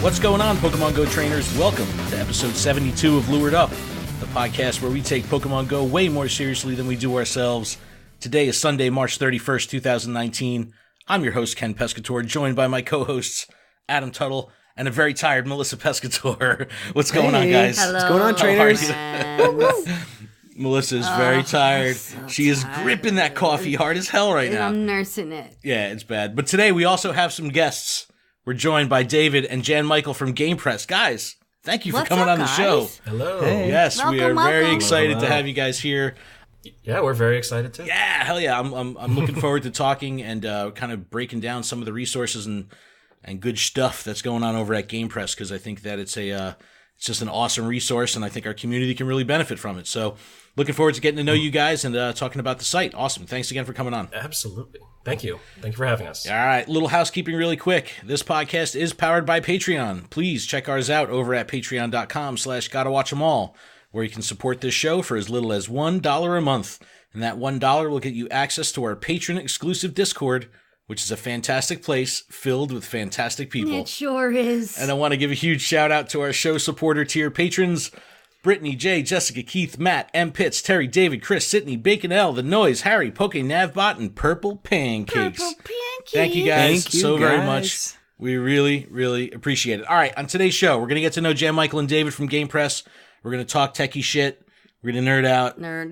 What's going on, Pokemon Go trainers? Welcome to episode 72 of Lured Up, the podcast where we take Pokemon Go way more seriously than we do ourselves. Today is Sunday, March 31st, 2019. I'm your host, Ken Pescator, joined by my co-hosts, Adam Tuttle, and a very tired Melissa Pescator. What's going on, guys? Hello. What's going on, trainers? Friends. Melissa's very tired. So she is gripping that coffee hard as hell right now. I'm nursing it. Yeah, it's bad. But today we also have some guests. We're joined by David and Jan Michael from GamePress. Guys, thank you for coming on the show. Hello. Hey. Yes, we are very welcome. excited to have you guys here. Yeah, we're very excited too. Yeah, hell yeah. I'm looking forward to talking and kind of breaking down some of the resources and good stuff that's going on over at GamePress, because I think that it's just an awesome resource, and I think our community can really benefit from it. So looking forward to getting to know you guys and talking about the site. Awesome. Thanks again for coming on. Absolutely. Thank you. Thank you for having us. All right, little housekeeping really quick. This podcast is powered by Patreon. Please check ours out over at patreon.com/gottawatchemall, where you can support this show for as little as $1 a month. And that $1 will get you access to our patron-exclusive Discord, which is a fantastic place filled with fantastic people. It sure is. And I want to give a huge shout out to our show supporter tier patrons: Brittany, Jay, Jessica, Keith, Matt, M. Pitts, Terry, David, Chris, Sydney, Bacon L, The Noise, Harry, Poke Navbot, and Purple Pancakes. Thank you guys very much. We really, really appreciate it. All right, on today's show, we're going to get to know Jan Michael and David from GamePress. We're going to talk techie shit. We're going to nerd out. Yeah,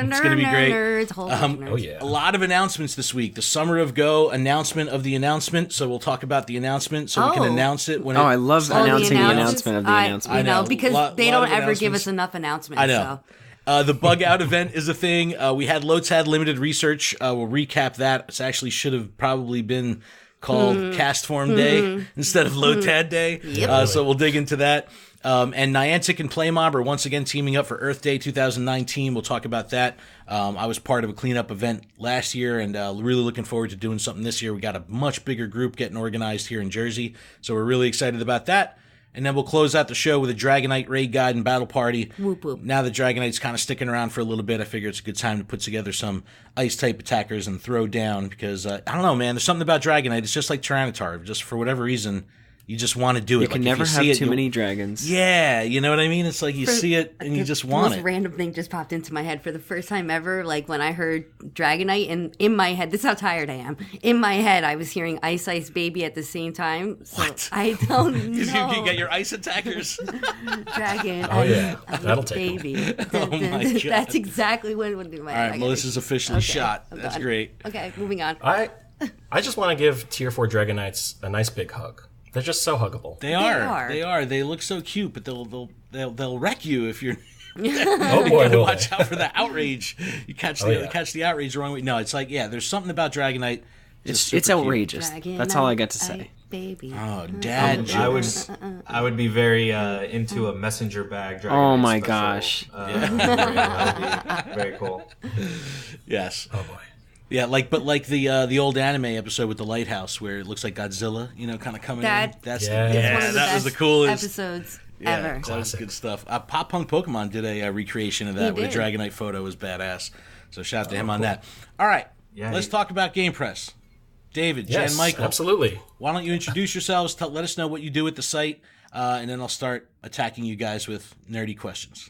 it's going to be great. Oh, yeah. A lot of announcements this week. The Summer of Go announcement of the announcement. So we'll talk about the announcement so we can announce it. I love announcing the announcement of the announcement. I know, because they don't ever give us enough announcements. I know. So. The Bug Out event is a thing. We had Lotad limited research. We'll recap that. It actually should have probably been called Castform Day instead of Lotad Day. Yep. So we'll dig into that. And Niantic and Playmob are once again teaming up for Earth Day 2019. We'll talk about that. I was part of a cleanup event last year, and really looking forward to doing something this year. We got a much bigger group getting organized here in Jersey, so we're really excited about that. And then we'll close out the show with a Dragonite raid guide and battle party. Whoop, whoop. Now that Dragonite's kind of sticking around for a little bit, I figure it's a good time to put together some ice-type attackers and throw down, because, I don't know, man, there's something about Dragonite. It's just like Tyranitar. Just for whatever reason, you just want to do it. You can never have too many dragons. Yeah, you know what I mean? It's like you see it and you just want it. This random thing just popped into my head for the first time ever. Like when I heard Dragonite, and in my head, this is how tired I am. In my head, I was hearing Ice Ice Baby at the same time. So What? I don't know. Because you can get your ice attackers. Dragon. Oh, yeah. Ice That'll take Baby. Oh, my God. That's exactly what went through my All head. right, Melissa's officially Okay. shot. Oh, That's God. great. Okay, moving on. I just want to give Tier 4 Dragonites a nice big hug. They're just so huggable. They are. They look so cute, but they'll wreck you if you're. Oh boy, You gotta will watch they. out for the outrage. You catch the outrage the wrong way. No, it's like, yeah, there's something about Dragonite. It's Cute. outrageous. That's all I got to say. Baby. Oh, dad jokes. I would be very into a messenger bag. Dragonite Oh my special. gosh. That would be very cool. Yes. Oh boy. Yeah, like the old anime episode with the lighthouse where it looks like Godzilla, kind of coming in. That's Yeah. It's yeah, one of the that was best the coolest episodes Yeah, ever. that was Classic. good stuff. Pop Punk Pokemon did a recreation of that He with a did. Dragonite photo. It was badass. So shout out to him on that. All right, Yeah, let's talk about GamePress. David, Yes, Jan Michael, absolutely. why don't you introduce yourselves? Let us know what you do at the site, and then I'll start attacking you guys with nerdy questions.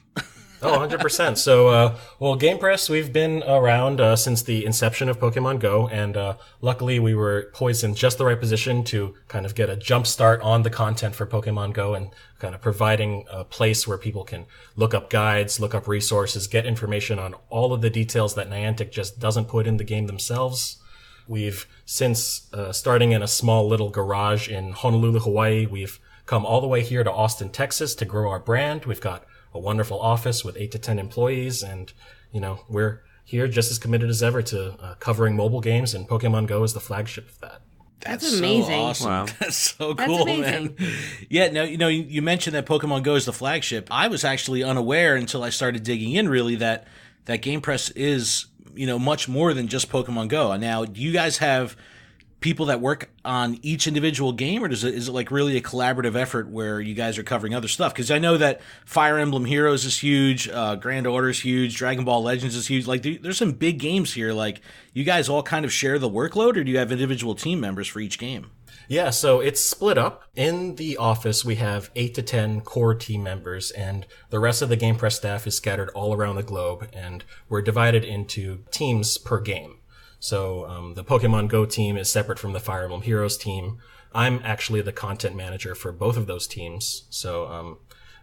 Oh, 100%. So, GamePress, we've been around since the inception of Pokemon Go, and luckily we were poised in just the right position to kind of get a jump start on the content for Pokemon Go and kind of providing a place where people can look up guides, look up resources, get information on all of the details that Niantic just doesn't put in the game themselves. We've, since starting in a small little garage in Honolulu, Hawaii, we've come all the way here to Austin, Texas to grow our brand. We've got a wonderful office with 8 to 10 employees, and, we're here just as committed as ever to covering mobile games, and Pokemon Go is the flagship of that. That's amazing. So awesome. Wow. That's so That's cool, amazing. man. Yeah, no, you mentioned that Pokemon Go is the flagship. I was actually unaware until I started digging in, really, that GamePress is, much more than just Pokemon Go. Now, do you guys have people that work on each individual game, or is it like really a collaborative effort where you guys are covering other stuff? Because I know that Fire Emblem Heroes is huge, Grand Order is huge, Dragon Ball Legends is huge. Like, there's some big games here. Like, you guys all kind of share the workload, or do you have individual team members for each game? Yeah, so it's split up. In the office, we have 8 to 10 core team members, and the rest of the GamePress staff is scattered all around the globe, and we're divided into teams per game. So the Pokemon Go team is separate from the Fire Emblem Heroes team. I'm actually the content manager for both of those teams. So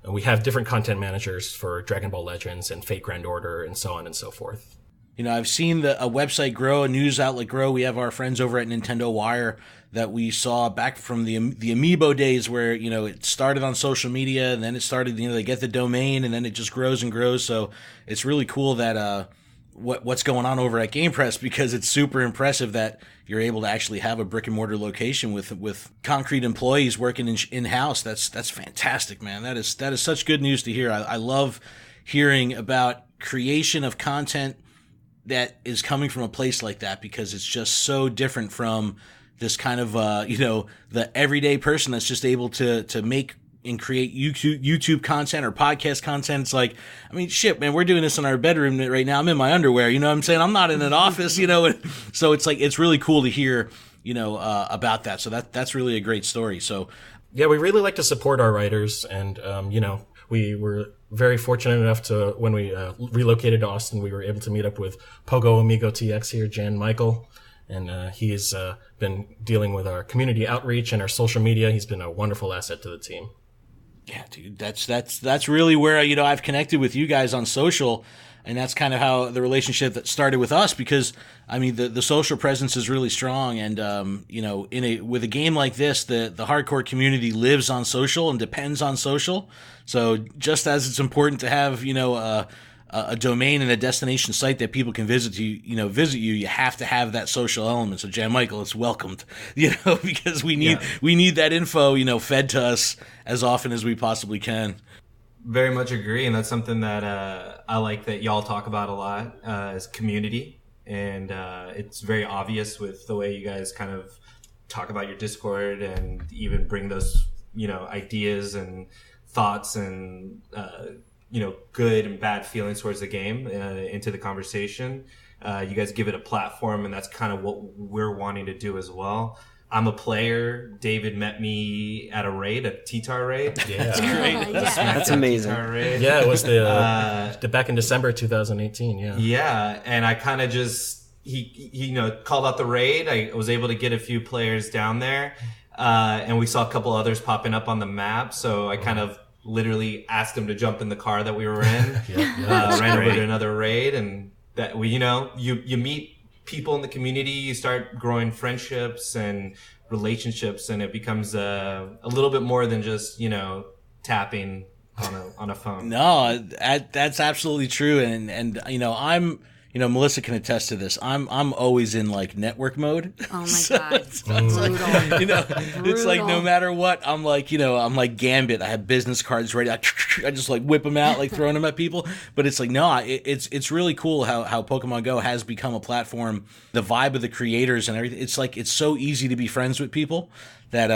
we have different content managers for Dragon Ball Legends and Fate Grand Order and so on and so forth. I've seen a website grow, a news outlet grow. We have our friends over at Nintendo Wire that we saw back from the Amiibo days where, it started on social media and then it started, they get the domain and then it just grows and grows. So it's really cool that what's going on over at GamePress, because it's super impressive that you're able to actually have a brick and mortar location with concrete employees working in-house. That's fantastic, man. That is such good news to hear. I love hearing about creation of content that is coming from a place like that, because it's just so different from this kind of, the everyday person that's just able to make and create YouTube content or podcast content. It's like, shit, man, we're doing this in our bedroom right now. I'm in my underwear, you know what I'm saying? I'm not in an office, So it's like, it's really cool to hear, about that. So that's really a great story. So yeah, we really like to support our writers, and, we were very fortunate enough to, when we relocated to Austin, we were able to meet up with Pogo Amigo TX here, Jan Michael, and he's been dealing with our community outreach and our social media. He's been a wonderful asset to the team. Yeah, dude, that's really where, I've connected with you guys on social, and that's kind of how the relationship that started with us, because the social presence is really strong, and with a game like this, the hardcore community lives on social and depends on social. So just as it's important to have a domain and a destination site that people can visit you have to have that social element. So Jan Michael, it's welcomed, because we need that info, fed to us as often as we possibly can. Very much agree, and that's something that I like that y'all talk about a lot, is community, and it's very obvious with the way you guys kind of talk about your Discord and even bring those ideas and thoughts and good and bad feelings towards the game into the conversation. You guys give it a platform, and that's kind of what we're wanting to do as well. I'm a player. David met me at a raid, a T-Tar raid. Yeah, that's great. That's amazing. Yeah, it was the back in December 2018. Yeah. Yeah, and I kind of just he called out the raid. I was able to get a few players down there, and we saw a couple others popping up on the map. So I kind of literally asked him to jump in the car that we were in. Ran over to another raid, and that we you meet people in the community, you start growing friendships and relationships, and it becomes a little bit more than just tapping on a phone. No, that's absolutely true, and I'm Melissa can attest to this. I'm always in like network mode. Oh my god, it's like, it's like no matter what, I'm like Gambit. I have business cards ready. I just like whip them out, like throwing them at people. But it's like it's really cool how Pokemon Go has become a platform. The vibe of the creators and everything. It's like it's so easy to be friends with people that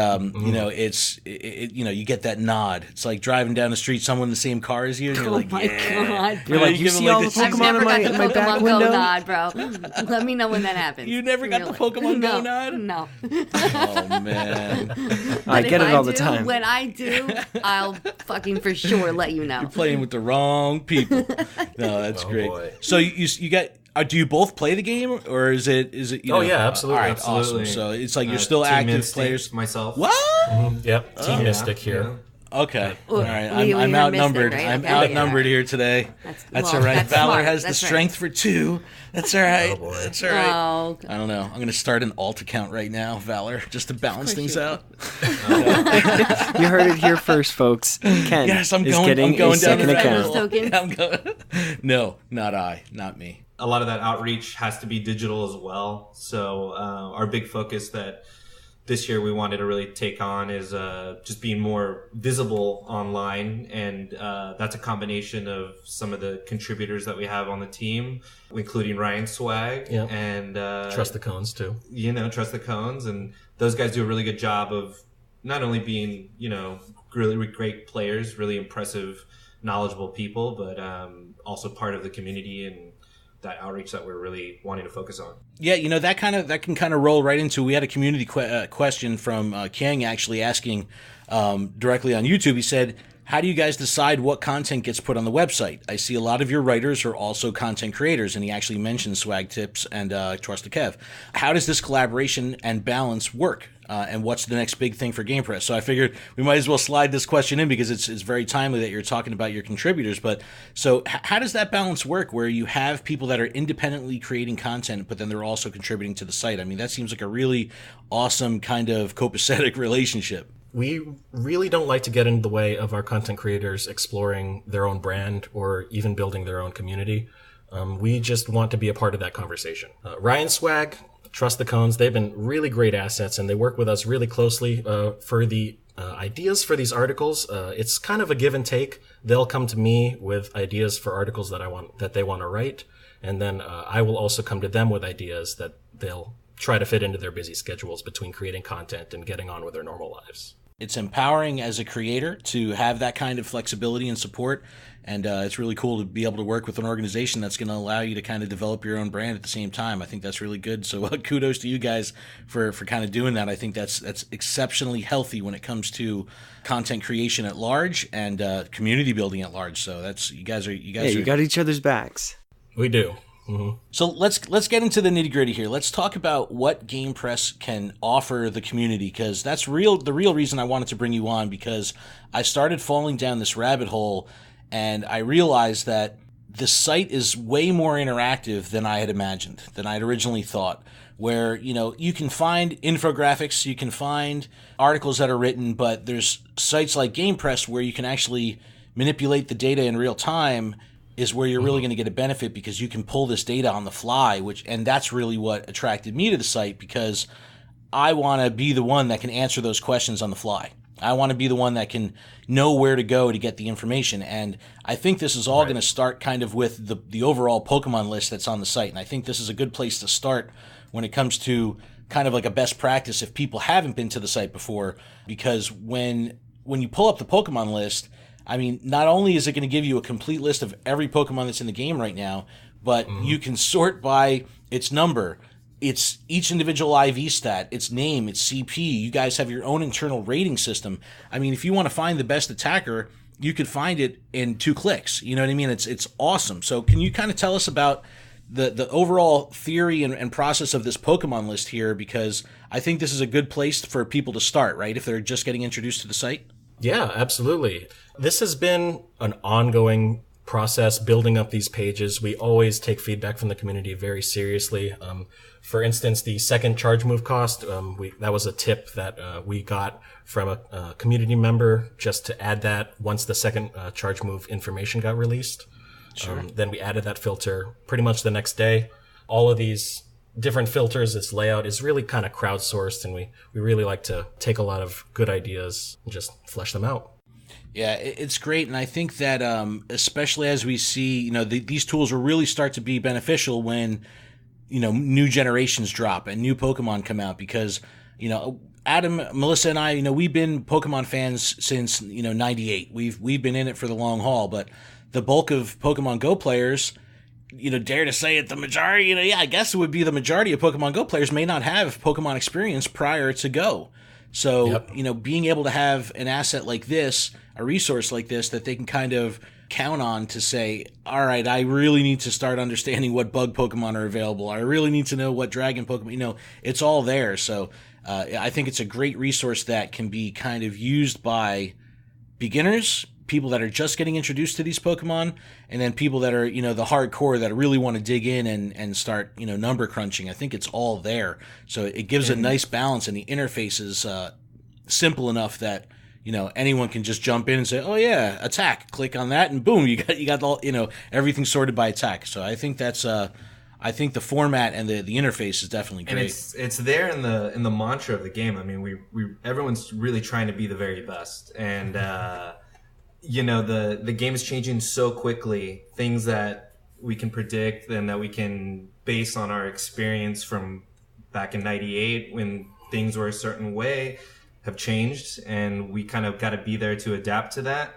you get that nod. It's like driving down the street, someone in the same car as you, and you're like, God, you're like, you see all the Pokemon in my back window? Go nod, bro. Let me know when that happens. You never got the Pokemon Go nod? No. Oh man, I get it all the time. When I do, I'll fucking for sure let you know. You're playing with the wrong people. No, that's great. Boy. So you got. Do you both play the game, or is it? Oh yeah, absolutely. All right, absolutely. Awesome. So it's like you're still active Mystic, players. Myself. What? Mm-hmm. Yep. Team Mystic here. Yeah. Okay. Well, all right. I'm outnumbered. Mystic, right? I'm Okay, outnumbered here today. That's all right. That's Valor smart. has That's the strength for 2. That's all right. Oh boy. That's all right. Oh, okay. I don't know. I'm going to start an alt account right now, Valor, just to balance things out. You heard it here first, folks. Ken yes, I'm is going getting down a second account. Tokens. No, not I. Not me. A lot of that outreach has to be digital as well. So our big focus that this year we wanted to really take on is just being more visible online. And that's a combination of some of the contributors that we have on the team, including Ryan Swag. Yep. And Trust the Cones too. Trust the Cones. And those guys do a really good job of not only being, really great players, really impressive, knowledgeable people, but also part of the community and that outreach that we're really wanting to focus on. Yeah, that can kind of roll right into. We had a community question from King actually asking directly on YouTube. He said, "How do you guys decide what content gets put on the website? I see a lot of your writers are also content creators," and he actually mentioned Swag Tips and Trust the Kev. How does this collaboration and balance work? And what's the next big thing for GamePress? So I figured we might as well slide this question in because it's very timely that you're talking about your contributors. But so how does that balance work where you have people that are independently creating content, but then they're also contributing to the site? I mean, that seems like a really awesome kind of copacetic relationship. We really don't like to get in the way of our content creators exploring their own brand or even building their own community. We just want to be a part of that conversation. Ryan Swag, Trust the Cones, they've been really great assets, and they work with us really closely for the ideas for these articles. It's kind of a give and take. They'll come to me with ideas for articles that they want to write, and then I will also come to them with ideas that they'll try to fit into their busy schedules between creating content and getting on with their normal lives. It's empowering as a creator to have that kind of flexibility and support, and it's really cool to be able to work with an organization that's going to allow you to kind of develop your own brand at the same time. I think that's really good. So kudos to you guys for kind of doing that. I think that's exceptionally healthy when it comes to content creation at large and community building at large. So that's you guys. You got each other's backs. We do. Mm-hmm. So let's get into the nitty gritty here. Let's talk about what GamePress can offer the community, because that's the real reason I wanted to bring you on, because I started falling down this rabbit hole and I realized that the site is way more interactive than I had imagined, than I had originally thought, where, you can find infographics, you can find articles that are written, but there's sites like GamePress where you can actually manipulate the data in real time is where you're really going to get a benefit, because you can pull this data on the fly, and that's really what attracted me to the site, because I want to be the one that can answer those questions on the fly. I want to be the one that can know where to go to get the information. And I think this is all going to start kind of with the overall Pokemon list that's on the site. And I think this is a good place to start when it comes to kind of like a best practice if people haven't been to the site before, because when you pull up the Pokemon list, I mean, not only is it going to give you a complete list of every Pokemon that's in the game right now, but you can sort by its number, its each individual IV stat, its name, its CP. You guys have your own internal rating system. I mean, if you want to find the best attacker, you could find it in 2 clicks. You know what I mean? It's awesome. So can you kind of tell us about the overall theory and process of this Pokemon list here? Because I think this is a good place for people to start, right? If they're just getting introduced to the site. Yeah, absolutely. This has been an ongoing process, building up these pages. We always take feedback from the community very seriously. For instance, the second charge move cost, that was a tip that we got from a community member, just to add that once the second charge move information got released. Sure. Then we added that filter pretty much the next day. All of these different filters, its layout is really kind of crowdsourced, and we really like to take a lot of good ideas and just flesh them out. Yeah, it's great, and I think that especially as we see, these tools will really start to be beneficial when, new generations drop and new Pokemon come out, because, Adam, Melissa, and I, we've been Pokemon fans since, 98. We've been in it for the long haul, but the bulk of Pokemon Go players, dare to say it, the majority, I guess it would be the majority of Pokemon Go players may not have Pokemon experience prior to Go. So, being able to have an asset like this, a resource like this that they can kind of count on to say, all right, I really need to start understanding what bug Pokemon are available. I really need to know what dragon Pokemon, it's all there. So I think it's a great resource that can be kind of used by beginners, people that are just getting introduced to these Pokemon, and then people that are, the hardcore that really want to dig in and start, number crunching. I think it's all there. So it gives a nice balance, and the interface is simple enough that, anyone can just jump in and say, oh yeah, attack, click on that, and boom, you got all, everything sorted by attack. So I think that's, I think the format and the interface is definitely great. And it's there in the mantra of the game. I mean, we everyone's really trying to be the very best, and the game is changing so quickly. Things that we can predict and that we can base on our experience from back in '98 when things were a certain way have changed, and we kind of got to be there to adapt to that.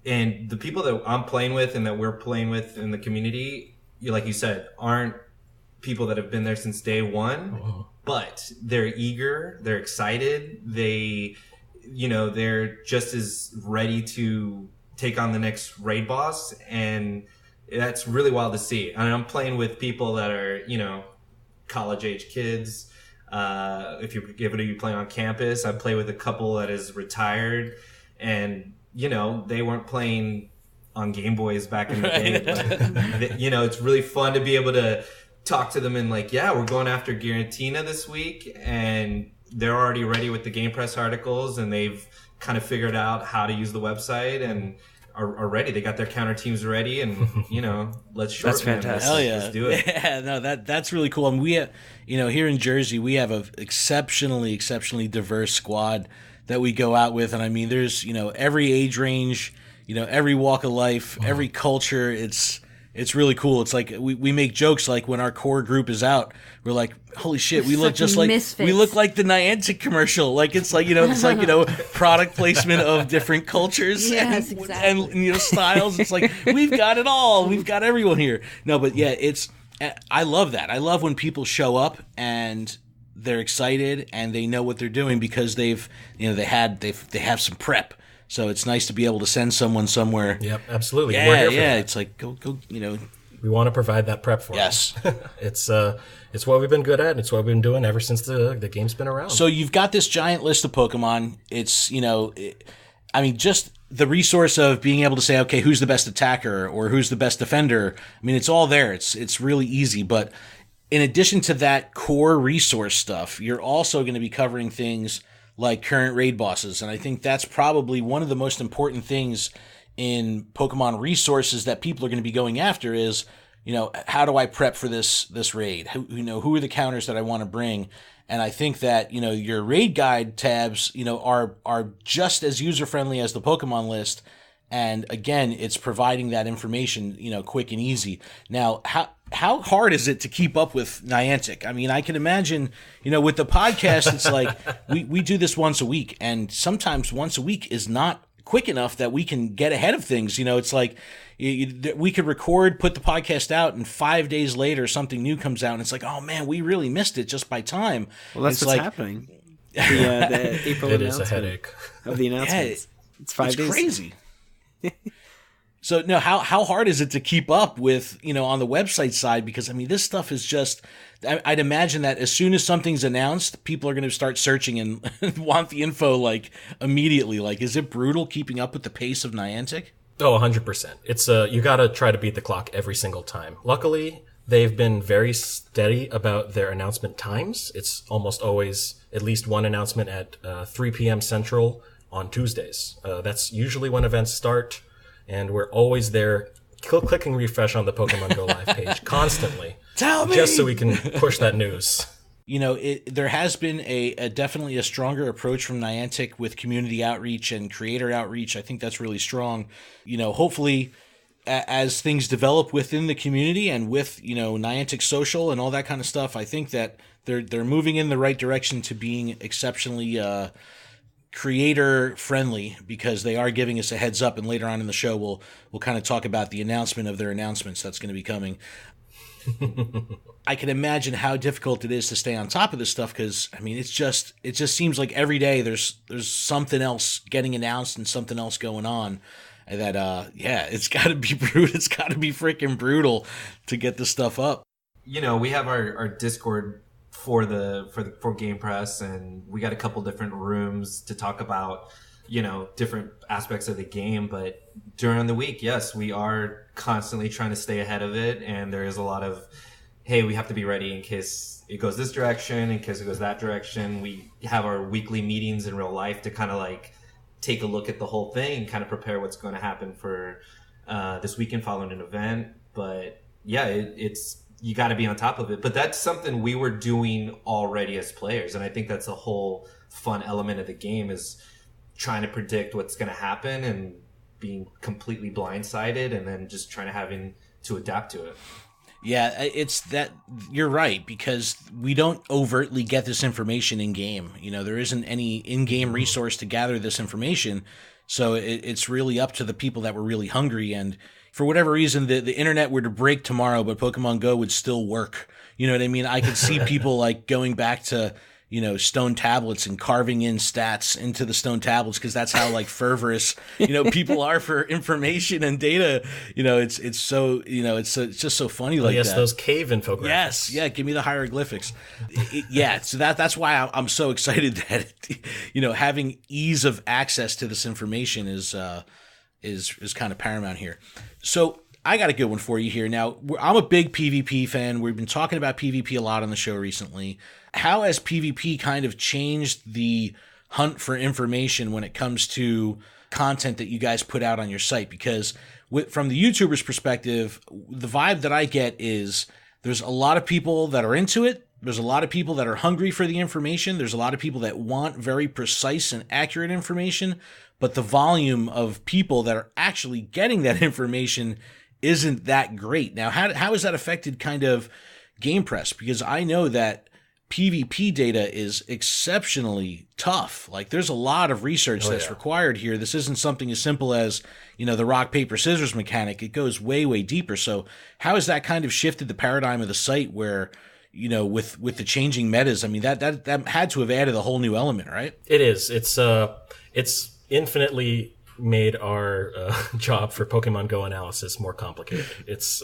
And the people that I'm playing with and that we're playing with in the community, like you said, aren't people that have been there since day one, but they're eager, they're excited, they're just as ready to take on the next raid boss, and that's really wild to see. And I'm playing with people that are, college age kids. If you play on campus, I play with a couple that is retired, and they weren't playing on Game Boys back in the day. But, it's really fun to be able to talk to them and like, yeah, we're going after Garantina this week, and they're already ready with the GamePress articles, and they've kind of figured out how to use the website and are ready. They got their counter teams ready, and let's shorten. That's fantastic. Hell yeah. Let's do it. Yeah, no, that's really cool. And we have, here in Jersey, we have a exceptionally diverse squad that we go out with. And I mean, there's, every age range, every walk of life, every culture. It's really cool. It's like we make jokes like when our core group is out, we're like, holy shit, we look just like misfits. we look like the Niantic commercial. Like it's like product placement of different cultures Yes, and exactly. styles. It's like we've got it all. We've got everyone here. No, but yeah, I love that. I love when people show up and they're excited and they know what they're doing because they have some prep. So it's nice to be able to send someone somewhere. Yep, absolutely. Yeah, We're here for yeah. that. It's like go. We want to provide that prep for Yes. them. It's what we've been good at. It's what we've been doing ever since the game's been around. So you've got this giant list of Pokemon. It's just the resource of being able to say, okay, who's the best attacker or who's the best defender. I mean, it's all there. It's really easy. But in addition to that core resource stuff, you're also going to be covering things like current raid bosses. And I think that's probably one of the most important things in Pokemon resources that people are going to be going after is, how do I prep for this raid? Who are the counters that I want to bring? And I think that, your raid guide tabs, are just as user-friendly as the Pokemon list. And again, it's providing that information, quick and easy. Now, how hard is it to keep up with Niantic? I mean, I can imagine, with the podcast, it's like we do this once a week, and sometimes once a week is not quick enough that we can get ahead of things. It's like we could record, put the podcast out, and 5 days later something new comes out, and it's like, oh man, we really missed it just by time. Well, that's it's what's like, happening. The April it is a announcement headache. of the announcements. It's 5 days. Crazy. So no, how hard is it to keep up with, on the website side? Because I mean, this stuff is just, I'd imagine that as soon as something's announced, people are going to start searching and want the info like immediately. Like, is it brutal keeping up with the pace of Niantic? Oh, 100%. It's you got to try to beat the clock every single time. Luckily, they've been very steady about their announcement times. It's almost always at least one announcement at 3 p.m. Central on Tuesdays. That's usually when events start. And we're always there clicking refresh on the Pokemon Go Live page constantly. Tell me! Just so we can push that news. There has been a definitely a stronger approach from Niantic with community outreach and creator outreach. I think that's really strong. Hopefully as things develop within the community and with, Niantic social and all that kind of stuff, I think that they're moving in the right direction to being exceptionally creator friendly, because they are giving us a heads up, and later on in the show we'll kind of talk about the announcement of their announcements that's going to be coming. I can imagine how difficult it is to stay on top of this stuff, because I mean it just seems like every day there's something else getting announced and something else going on, and that it's got to be brutal. It's got to be freaking brutal to get this stuff up. We have our Discord for GamePress, and we got a couple different rooms to talk about, different aspects of the game. But during the week, yes, we are constantly trying to stay ahead of it. And there is a lot of, hey, we have to be ready in case it goes this direction, in case it goes that direction. We have our weekly meetings in real life to kind of like take a look at the whole thing and kind of prepare what's going to happen for this weekend following an event. But yeah, it's, you got to be on top of it. But that's something we were doing already as players. And I think that's a whole fun element of the game, is trying to predict what's going to happen and being completely blindsided and then just having to adapt to it. Yeah, it's that, you're right, because we don't overtly get this information in game. There isn't any in-game resource to gather this information. So it's really up to the people that were really hungry. And for whatever reason, the internet were to break tomorrow, but Pokemon Go would still work. You know what I mean? I could see people like going back to, you know, stone tablets and carving in stats into the stone tablets, because that's how like fervorous, you know, people are for information and data. You know, it's so, you know, it's just so funny like yes, that. those cave infographics. Yes, yeah, give me the hieroglyphics. Yeah, so that's why I'm so excited that, you know, having ease of access to this information is kind of paramount here. So I got a good one for you here. Now, I'm a big PvP fan. We've been talking about PvP a lot on the show recently. How has PvP kind of changed the hunt for information when it comes to content that you guys put out on your site? Because from the YouTuber's perspective, the vibe that I get is there's a lot of people that are into it. There's a lot of people that are hungry for the information. There's a lot of people that want very precise and accurate information, but the volume of people that are actually getting that information isn't that great. Now, how has that affected kind of GamePress? Because I know that PvP data is exceptionally tough. Like, there's a lot of research that's required here. This isn't something as simple as, you know, the rock, paper, scissors mechanic. It goes way, way deeper. So how has that kind of shifted the paradigm of the site where, you know, with the changing metas? I mean, that had to have added a whole new element, right? It is. It's infinitely made our job for Pokemon Go analysis more complicated. It's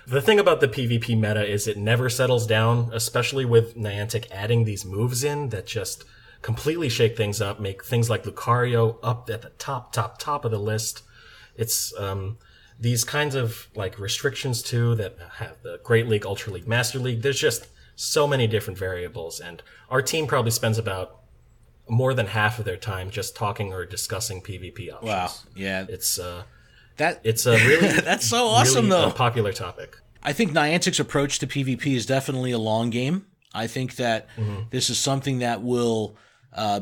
the thing about the PvP meta is it never settles down, especially with Niantic adding these moves in that just completely shake things up, make things like Lucario up at the top of the list. It's these kinds of like restrictions too that have the Great League, Ultra League, Master League. There's just so many different variables, and our team probably spends about more than half of their time just talking or discussing PvP options. Wow. Yeah. It's it's a really that's so awesome really though. Popular topic. I think Niantic's approach to PvP is definitely a long game. I think that this is something that will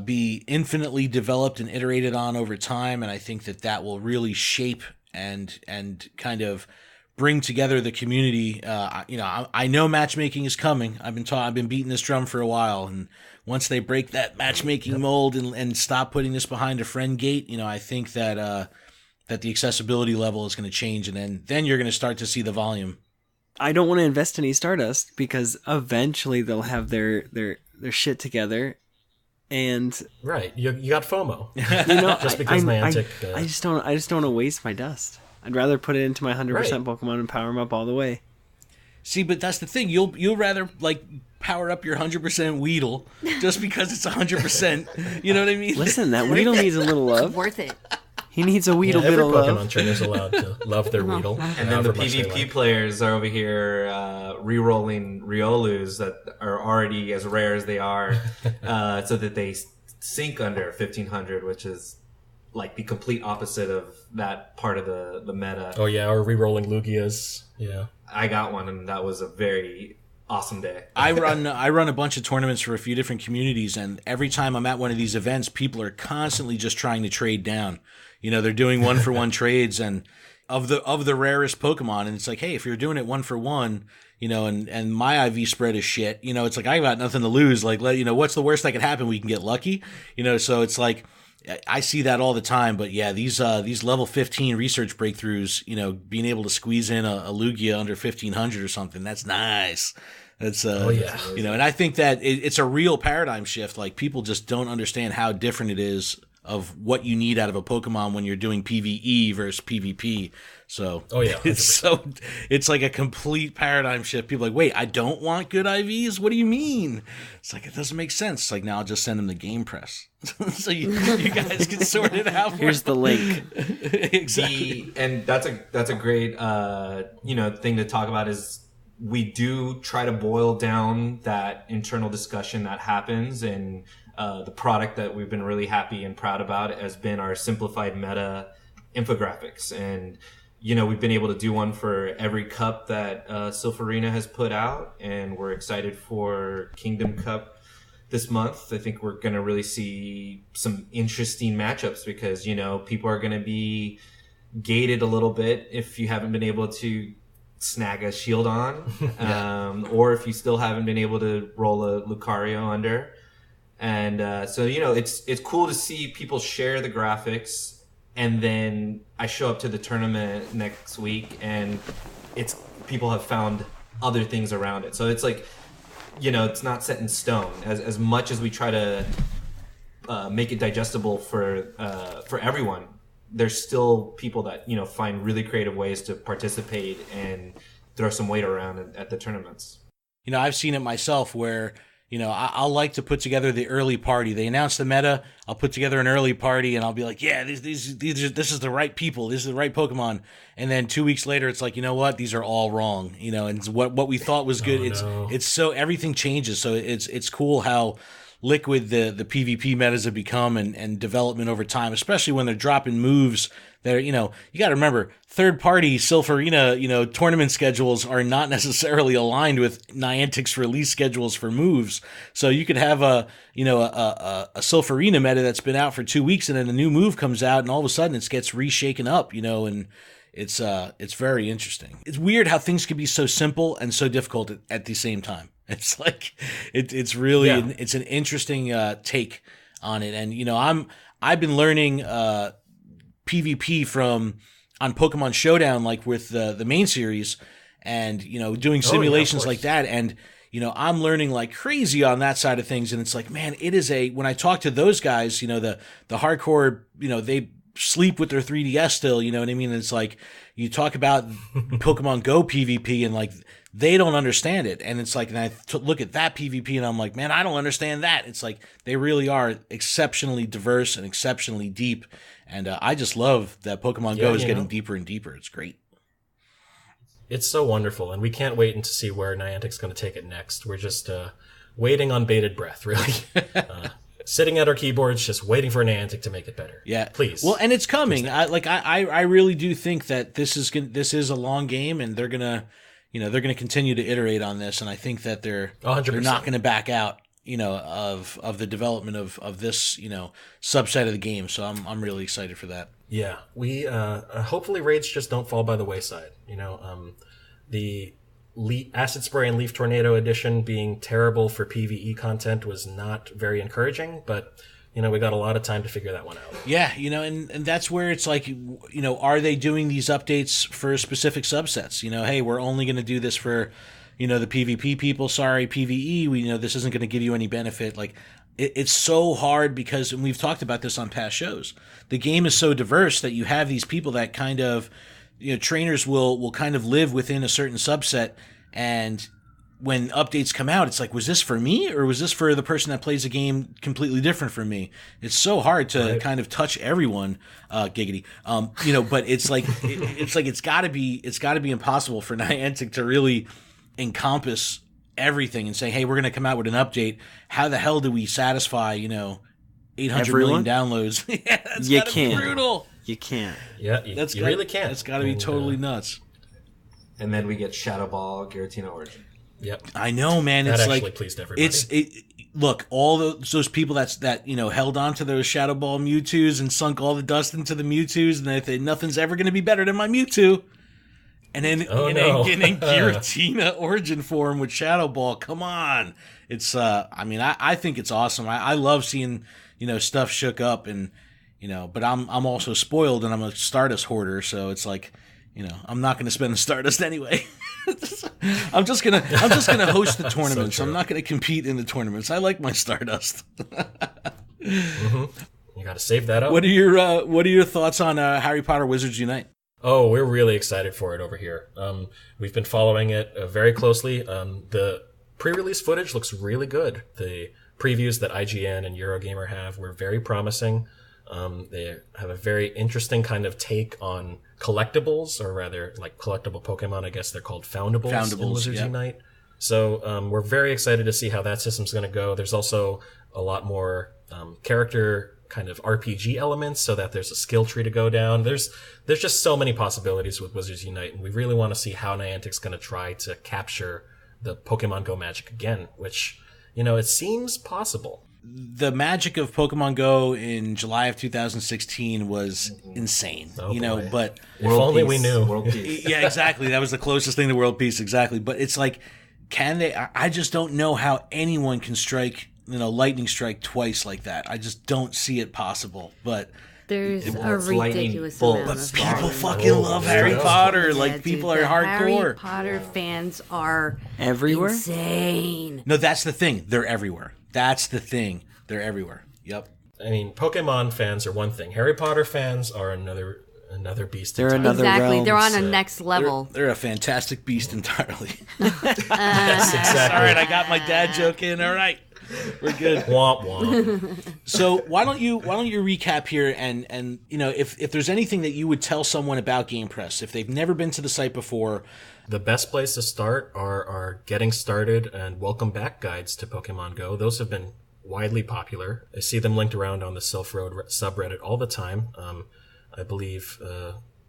be infinitely developed and iterated on over time, and I think that will really shape and kind of bring together the community. You know, I know matchmaking is coming. I've been beating this drum for a while, and once they break that matchmaking mold and stop putting this behind a friend gate, you know, I think that the accessibility level is going to change, and then you're going to start to see the volume. I don't want to invest any Stardust because eventually they'll have their shit together, and right, you got FOMO. You know, just because Niantic. I just don't want to waste my dust. I'd rather put it into my 100% Pokemon and power them up all the way. See, but that's the thing. You'll rather like power up your 100% Weedle just because it's 100%. You know what I mean? Listen, that Weedle needs a little love. Worth it. He needs a Weedle bit every of Pokemon love. trainer's allowed to love their Weedle. And then the PvP players are over here re-rolling Riolus that are already as rare as they are, so that they sink under 1500, which is like the complete opposite of that part of the meta. Oh yeah, or re-rolling Lugias. Yeah. I got one, and that was a very awesome day. I run a bunch of tournaments for a few different communities, and every time I'm at one of these events, people are constantly just trying to trade down. You know, they're doing 1-for-1 trades and of the rarest Pokemon, and it's like, hey, if you're doing it 1-for-1, you know, and my IV spread is shit, you know, it's like I got nothing to lose. Like, you know, what's the worst that could happen? We can get lucky, you know. So it's like I see that all the time. But yeah, these level 15 research breakthroughs, you know, being able to squeeze in a Lugia under 1500 or something, that's nice. That's you know, and I think that it's a real paradigm shift. Like, people just don't understand how different it is of what you need out of a Pokemon when you're doing PvE versus PvP. So it's like a complete paradigm shift. People are like, wait, I don't want good IVs? What do you mean? It's like, it doesn't make sense. It's like, now I'll just send them the GamePress. So you guys can sort it out. Here's the link. Exactly. And that's a great you know, thing to talk about is we do try to boil down that internal discussion that happens, and the product that we've been really happy and proud about has been our simplified meta infographics. And, you know, we've been able to do one for every cup that Silph Arena has put out, and we're excited for Kingdom Cup this month. I think we're going to really see some interesting matchups because, you know, people are going to be gated a little bit if you haven't been able to snag a shield on, or if you still haven't been able to roll a Lucario under. And so, you know, it's cool to see people share the graphics and then I show up to the tournament next week, and people have found other things around it. So it's like, it's not set in stone. As much as we try to make it digestible for everyone, there's still people that find really creative ways to participate and throw some weight around at the tournaments. I've seen it myself where I'll like to put together the early party. They announce the meta. I'll put together an early party, and I'll be like, "Yeah, this is the right people. This is the right Pokemon." And then 2 weeks later, it's like, you know what? These are all wrong. And what we thought was good. It's so everything changes. So it's cool how liquid the PvP metas have become and development over time, especially when they're dropping moves that you got to remember, third party Silph Arena, tournament schedules are not necessarily aligned with Niantic's release schedules for moves. So you could have a Silph Arena meta that's been out for 2 weeks, and then a new move comes out, and all of a sudden it gets reshaken up, and it's very interesting. It's weird how things can be so simple and so difficult at the same time. It's like it's really it's an interesting take on it, and I've been learning PvP on Pokemon Showdown, like with the main series, and doing simulations like that, and I'm learning like crazy on that side of things, and it's like, man, it is when I talk to those guys, the hardcore, they sleep with their 3DS still, you know what I mean? And it's like you talk about Pokemon Go PvP, and like they don't understand it, and it's like, and I look at that PvP, and I'm like, man, I don't understand that. It's like they really are exceptionally diverse and exceptionally deep, and I just love that Pokemon Go is getting deeper and deeper. It's great. It's so wonderful, and we can't wait to see where Niantic's going to take it next. We're just waiting on bated breath, really. Sitting at our keyboards, just waiting for Niantic to make it better. Yeah, please. Well, and it's coming. I really do think that this is a long game, and they're gonna continue to iterate on this, and I think that they're 100%. not gonna back out, of the development of this, subset of the game. So I'm really excited for that. Yeah, we hopefully raids just don't fall by the wayside. The Acid Spray and Leaf Tornado edition being terrible for PvE content was not very encouraging, but we got a lot of time to figure that one out. Yeah, and that's where it's like, are they doing these updates for specific subsets? Hey, we're only going to do this for, the PvP people. Sorry, PvE, we know this isn't going to give you any benefit. Like, it's so hard because, and we've talked about this on past shows, the game is so diverse that you have these people that kind of, trainers will kind of live within a certain subset, and when updates come out, it's like, was this for me, or was this for the person that plays a game completely different from me? It's so hard to kind of touch everyone, giggity. But it's like it's got to be impossible for Niantic to really encompass everything and say, hey, we're going to come out with an update. How the hell do we satisfy 800 million downloads? Yeah, that's you gotta can't. be brutal. You can't. Yeah, you really can't. That's got to be totally nuts. And then we get Shadow Ball Giratina Origin. Yep. I know, man. That It's actually like pleased everybody. Look, all those people that held on to those Shadow Ball Mewtwo's and sunk all the dust into the Mewtwo's, and they think nothing's ever going to be better than my Mewtwo. And then getting Giratina Origin form with Shadow Ball. Come on. It's I think it's awesome. I love seeing stuff shook up, and but I'm also spoiled, and I'm a Stardust hoarder, so it's like I'm not going to spend the Stardust anyway. I'm just gonna host the tournaments. I'm not going to compete in the tournaments. I like my Stardust. You got to save that up. What are your thoughts on Harry Potter Wizards Unite? Oh, we're really excited for it over here. We've been following it very closely. The pre-release footage looks really good. The previews that IGN and Eurogamer have were very promising. They have a very interesting kind of take on collectibles, or rather, like collectible Pokemon. I guess they're called foundables in Wizards Unite. So we're very excited to see how that system's going to go. There's also a lot more character kind of RPG elements, so that there's a skill tree to go down. There's just so many possibilities with Wizards Unite, and we really want to see how Niantic's going to try to capture the Pokemon Go magic again, which, it seems possible. The magic of Pokemon Go in July of 2016 was insane, boy. But if only we knew. World Peace. Yeah, exactly. That was the closest thing to world peace, exactly. But it's like, can they? I just don't know how anyone can strike, lightning strike twice like that. I just don't see it possible. But There's a It's lightning ridiculous bolt. amount But of People Harry. fucking love Harry Potter. Yeah, Like dude, people the are hardcore. Harry Potter fans are Everywhere? insane. No, that's the thing. They're everywhere. That's the thing. They're everywhere. Yep. I mean, Pokemon fans are one thing. Harry Potter fans are another beast. They're entirely. another Exactly. realm, They're on a so next level. They're a fantastic beast entirely. Yes, exactly. All right, I got my dad joke in. All right. We're good. Womp womp. So why don't you recap here and if there's anything that you would tell someone about GamePress if they've never been to the site before. The best place to start are our getting started and welcome back guides to Pokemon Go. Those have been widely popular. I see them linked around on the Silph Road subreddit all the time. I believe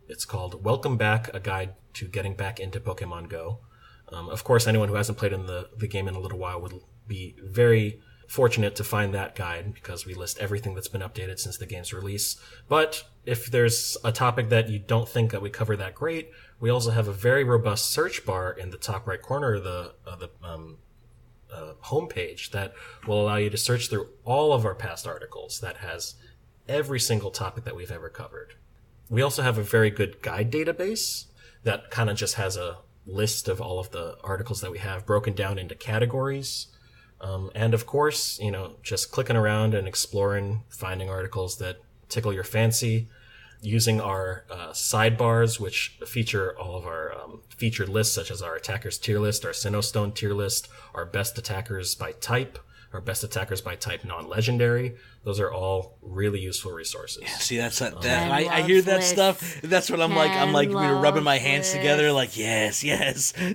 it's called Welcome Back, a guide to getting back into Pokemon Go. Of course, anyone who hasn't played in the game in a little while would be very fortunate to find that guide because we list everything that's been updated since the game's release. But if there's a topic that you don't think that we cover that great, we also have a very robust search bar in the top right corner of the homepage that will allow you to search through all of our past articles. That has every single topic that we've ever covered. We also have a very good guide database that kind of just has a list of all of the articles that we have broken down into categories. And of course, just clicking around and exploring, finding articles that tickle your fancy, using our sidebars, which feature all of our featured lists, such as our attackers tier list, our Sinnoh tier list, our best attackers by type, our best attackers by type non-legendary. Those are all really useful resources. See, that's that. I hear that stuff. That's what I'm like. I'm like rubbing my hands together, like yes,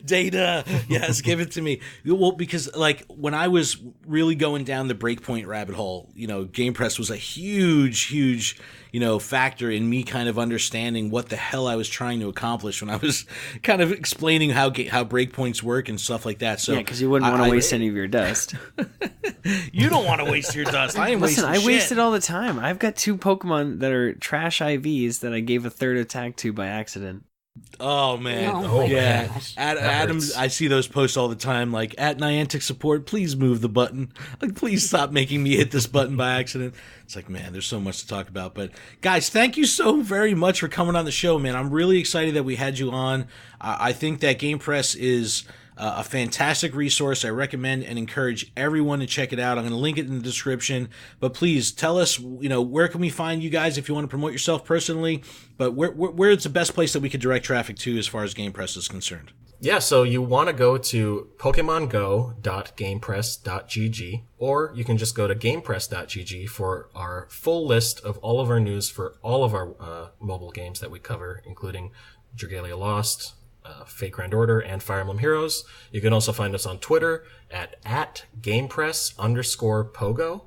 data, yes, give it to me. Well, because like when I was really going down the breakpoint rabbit hole, GamePress was a huge factor in me kind of understanding what the hell I was trying to accomplish when I was kind of explaining how breakpoints work and stuff like that. So yeah, because you wouldn't want to waste any of your dust. You don't want to waste your dust. I ain't wasting I waste it all the time. I've got 2 Pokemon that are trash IVs that I gave a 3rd attack to by accident. Oh man! Oh, yeah, gosh. Adam. I see those posts all the time. Like at Niantic support, please move the button. Like, please stop making me hit this button by accident. It's like, man, there's so much to talk about. But guys, thank you so very much for coming on the show, man. I'm really excited that we had you on. I think that GamePress is a fantastic resource. I recommend and encourage everyone to check it out. I'm going to link it in the description. But please tell us, where can we find you guys if you want to promote yourself personally? But where's the best place that we could direct traffic to as far as GamePress is concerned? Yeah, so you want to go to pokemongo.gamepress.gg, or you can just go to gamepress.gg for our full list of all of our news for all of our mobile games that we cover, including Dragalia Lost, Fate Grand Order, and Fire Emblem Heroes. You can also find us on Twitter at @GamePress_Pogo.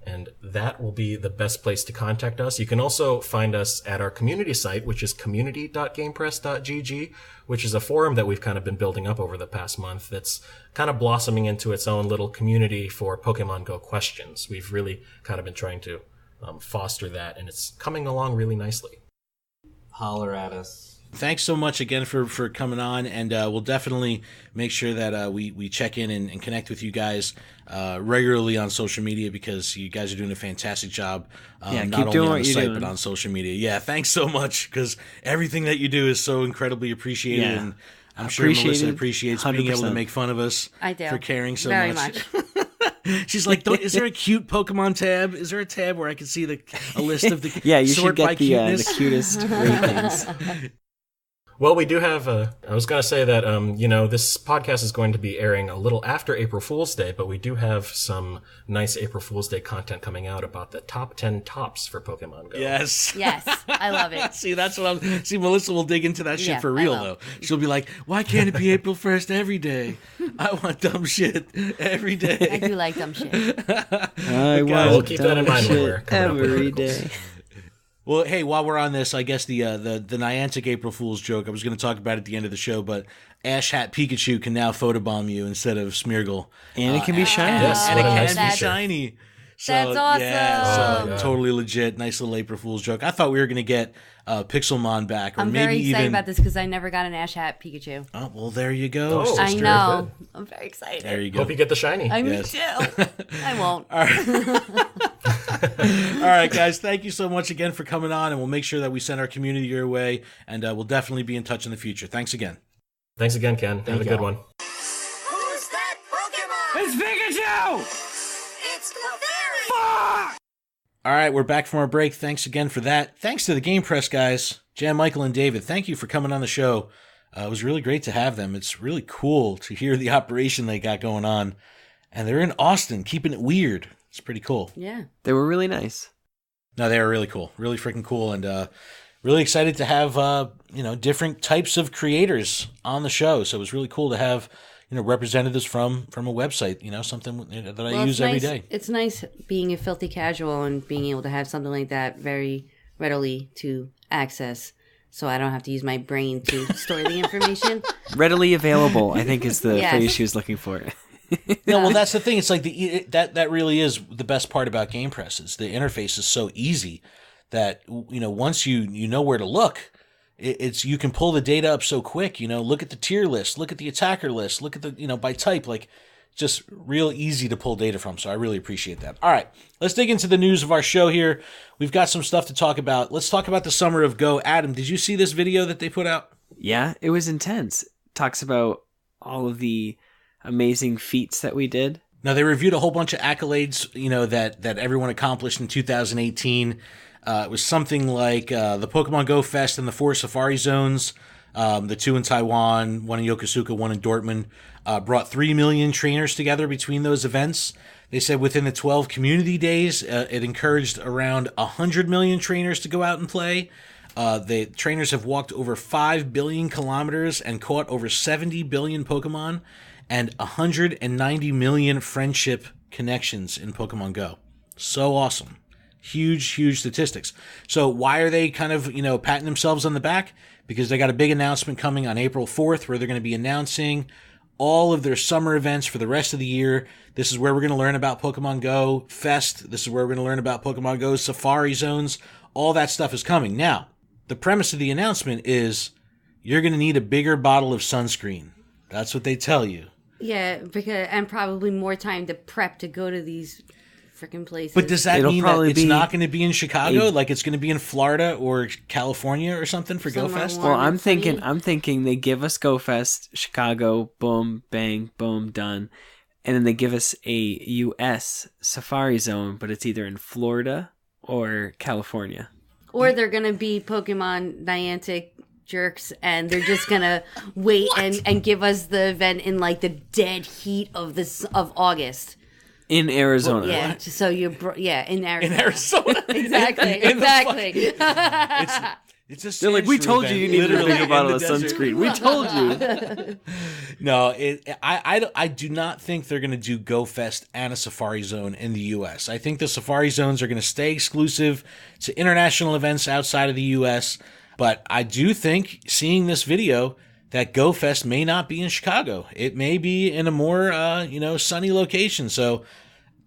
And that will be the best place to contact us. You can also find us at our community site, which is community.gamepress.gg, which is a forum that we've kind of been building up over the past month that's kind of blossoming into its own little community for Pokemon Go questions. We've really kind of been trying to foster that, and it's coming along really nicely. Holler at us. Thanks so much again for coming on, and we'll definitely make sure that we check in and connect with you guys regularly on social media because you guys are doing a fantastic job. Yeah, not keep only doing on what the you're site doing. but on social media. Yeah, thanks so much because everything that you do is so incredibly appreciated, Yeah. and I'm sure Melissa appreciates being able to 100%. make fun of us I do. for caring so Very much. much. She's like, is there a cute Pokemon tab? Is there a tab where I can see a list of the Yeah, you sort should by get the cuteness? cutest ratings. Well, we do have I was going to say that, this podcast is going to be airing a little after April Fool's Day, but we do have some nice April Fool's Day content coming out about the top 10 tops for Pokemon Go. Yes. Yes, I love it. See, that's what See, Melissa will dig into that shit Yeah, for I real, will. though. She'll be like, why can't it be April 1st every day? I want dumb shit every I day. do like dumb shit. I we'll want keep that in mind when we're shit coming up with every articles. day. Well, hey, while we're on this, I guess the Niantic April Fool's joke, I was going to talk about it at the end of the show, but Ash Hat Pikachu can now photobomb you instead of Smeargle. And it can be shiny. Yes, And what it a can nice be feature. shiny. So, That's awesome. Yeah, Oh, so my God. totally legit. Nice little April Fool's joke. I thought we were going to get Pixelmon back, or I'm maybe very excited even about this because I never got an Ash Hat Pikachu. Oh, well, there you go. Oh. I sister. know. I'm very excited. There you go. Hope you get the shiny. I me Yes. too. I won't. All right, guys. Thank you so much again for coming on, and we'll make sure that we send our community your way, and we'll definitely be in touch in the future. Thanks again. Thanks again, Ken. Have a good y'all. one. Who's that Pokemon? It's Pikachu! It's Clefairy! All right, we're back from our break. Thanks again for that. Thanks to the GamePress guys, Jan, Michael, and David. Thank you for coming on the show. It was really great to have them. It's really cool to hear the operation they got going on. And they're in Austin, keeping it weird. It's pretty cool. Yeah. They were really nice. No, they were really cool. Really freaking cool. And really excited to have, different types of creators on the show. So it was really cool to have, representatives from a website, something that I use every day. It's nice being a filthy casual and being able to have something like that very readily to access. So I don't have to use my brain to store the information. Readily available, I think, is the Yes. phrase she was looking for. No, well, that's the thing. It's like that really is the best part about GamePress. Is the interface is so easy that once you know where to look, it's you can pull the data up so quick. Look at the tier list, look at the attacker list, look at the by type, like just real easy to pull data from. So I really appreciate that. All right, let's dig into the news of our show here. We've got some stuff to talk about. Let's talk about the Summer of Go. Adam, did you see this video that they put out? Yeah, it was intense. Talks about all of the amazing feats that we did. Now, they reviewed a whole bunch of accolades, that everyone accomplished in 2018. It was something like the Pokemon Go Fest and the 4 Safari Zones, the 2 in Taiwan, 1 in Yokosuka, 1 in Dortmund, brought 3 million trainers together between those events. They said within the 12 community days, it encouraged around 100 million trainers to go out and play. The trainers have walked over 5 billion kilometers and caught over 70 billion Pokemon and 190 million friendship connections in Pokemon Go. So awesome. Huge, huge statistics. So why are they kind of, patting themselves on the back? Because they got a big announcement coming on April 4th where they're going to be announcing all of their summer events for the rest of the year. This is where we're going to learn about Pokemon Go Fest. This is where we're going to learn about Pokemon Go Safari Zones. All that stuff is coming. Now, the premise of the announcement is you're going to need a bigger bottle of sunscreen. That's what they tell you. Yeah, and probably more time to prep to go to these freaking places. But does that It'll mean that probably it's be not going to be in Chicago? Like it's going to be in Florida or California or something for Go Somewhere Fest? warm. Well, I'm Sunny. thinking they give us Go Fest, Chicago, boom, bang, boom, done. And then they give us a US Safari Zone, but it's either in Florida or California. Or they're going to be Pokemon Niantic jerks and they're just going to wait and give us the event in like the dead heat of August. In Arizona. Yeah, so in Arizona. In Arizona. Exactly, In the exactly. It's a They're like, we Sand told Shrew you event, you needed a literally bigger in bottle the of desert. sunscreen. We told you. No, I do not think they're going to do Go Fest and a Safari Zone in the U.S. I think the Safari Zones are going to stay exclusive to international events outside of the U.S., but I do think, seeing this video, that Go Fest may not be in Chicago. It may be in a more, sunny location. So,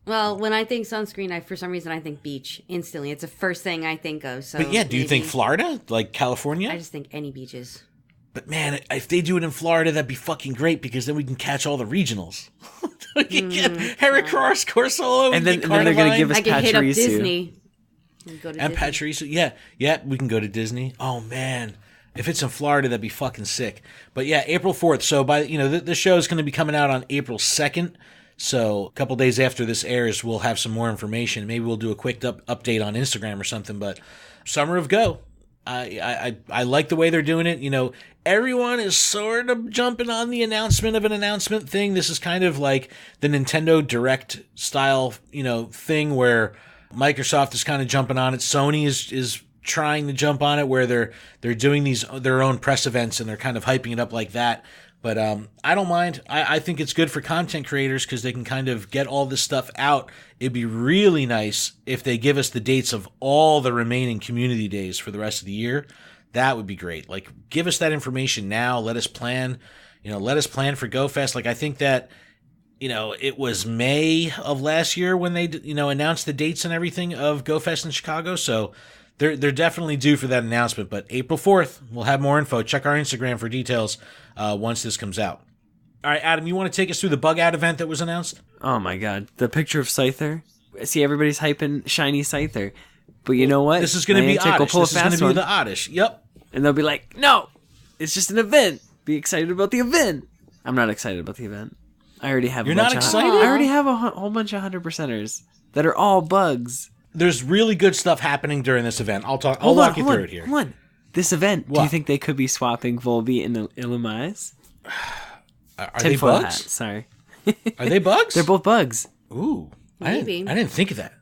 Well, when I think sunscreen, for some reason I think beach instantly. It's the first thing I think of. So but yeah, do you think maybe- Florida, like California? I just think any beaches. But man, if they do it in Florida, that'd be fucking great because then we can catch all the regionals. We can get Heracross, Corsola, And then they're going to give us I can hit up Pachirisu. Disney. And go to and Disney. Pachirisu. Yeah, we can go to Disney. Oh man, if it's in Florida, that'd be fucking sick. But yeah, April 4th. So the show is going to be coming out on April 2nd. So a couple days after this airs, we'll have some more information. Maybe we'll do a quick update on Instagram or something. But Summer of Go, I like the way they're doing it. Everyone is sort of jumping on the announcement of an announcement thing. This is kind of like the Nintendo Direct style, thing where Microsoft is kind of jumping on it. Sony is trying to jump on it where they're doing their own press events and they're kind of hyping it up like that. But I don't mind. I think it's good for content creators because they can kind of get all this stuff out. It'd be really nice if they give us the dates of all the remaining community days for the rest of the year. That would be great. Like, give us that information now. Let us plan. Let us plan for Go Fest. Like, I think that, it was May of last year when they, announced the dates and everything of Go Fest in Chicago. So they're definitely due for that announcement. But April 4th, we'll have more info. Check our Instagram for details once this comes out. All right, Adam, you want to take us through the bug out event that was announced? Oh my god, the picture of Scyther. See, everybody's hyping shiny Scyther, but you know what? This is going to be Niantic will Oddish. pull a This is going fast to be one, the Oddish. Yep. and they'll be like, "No, it's just an event. Be excited about the event." I'm not excited about the event. I already have. You're not excited? I already have a whole bunch of 100%ers that are all bugs. There's really good stuff happening during this event. I'll walk you through it here. Hold on. This event, do What? you think they could be swapping Volbeat and Illumais? Are they Tinfoil bugs? hat, sorry. Are they bugs? They're both bugs. Ooh. Maybe. I didn't think of that.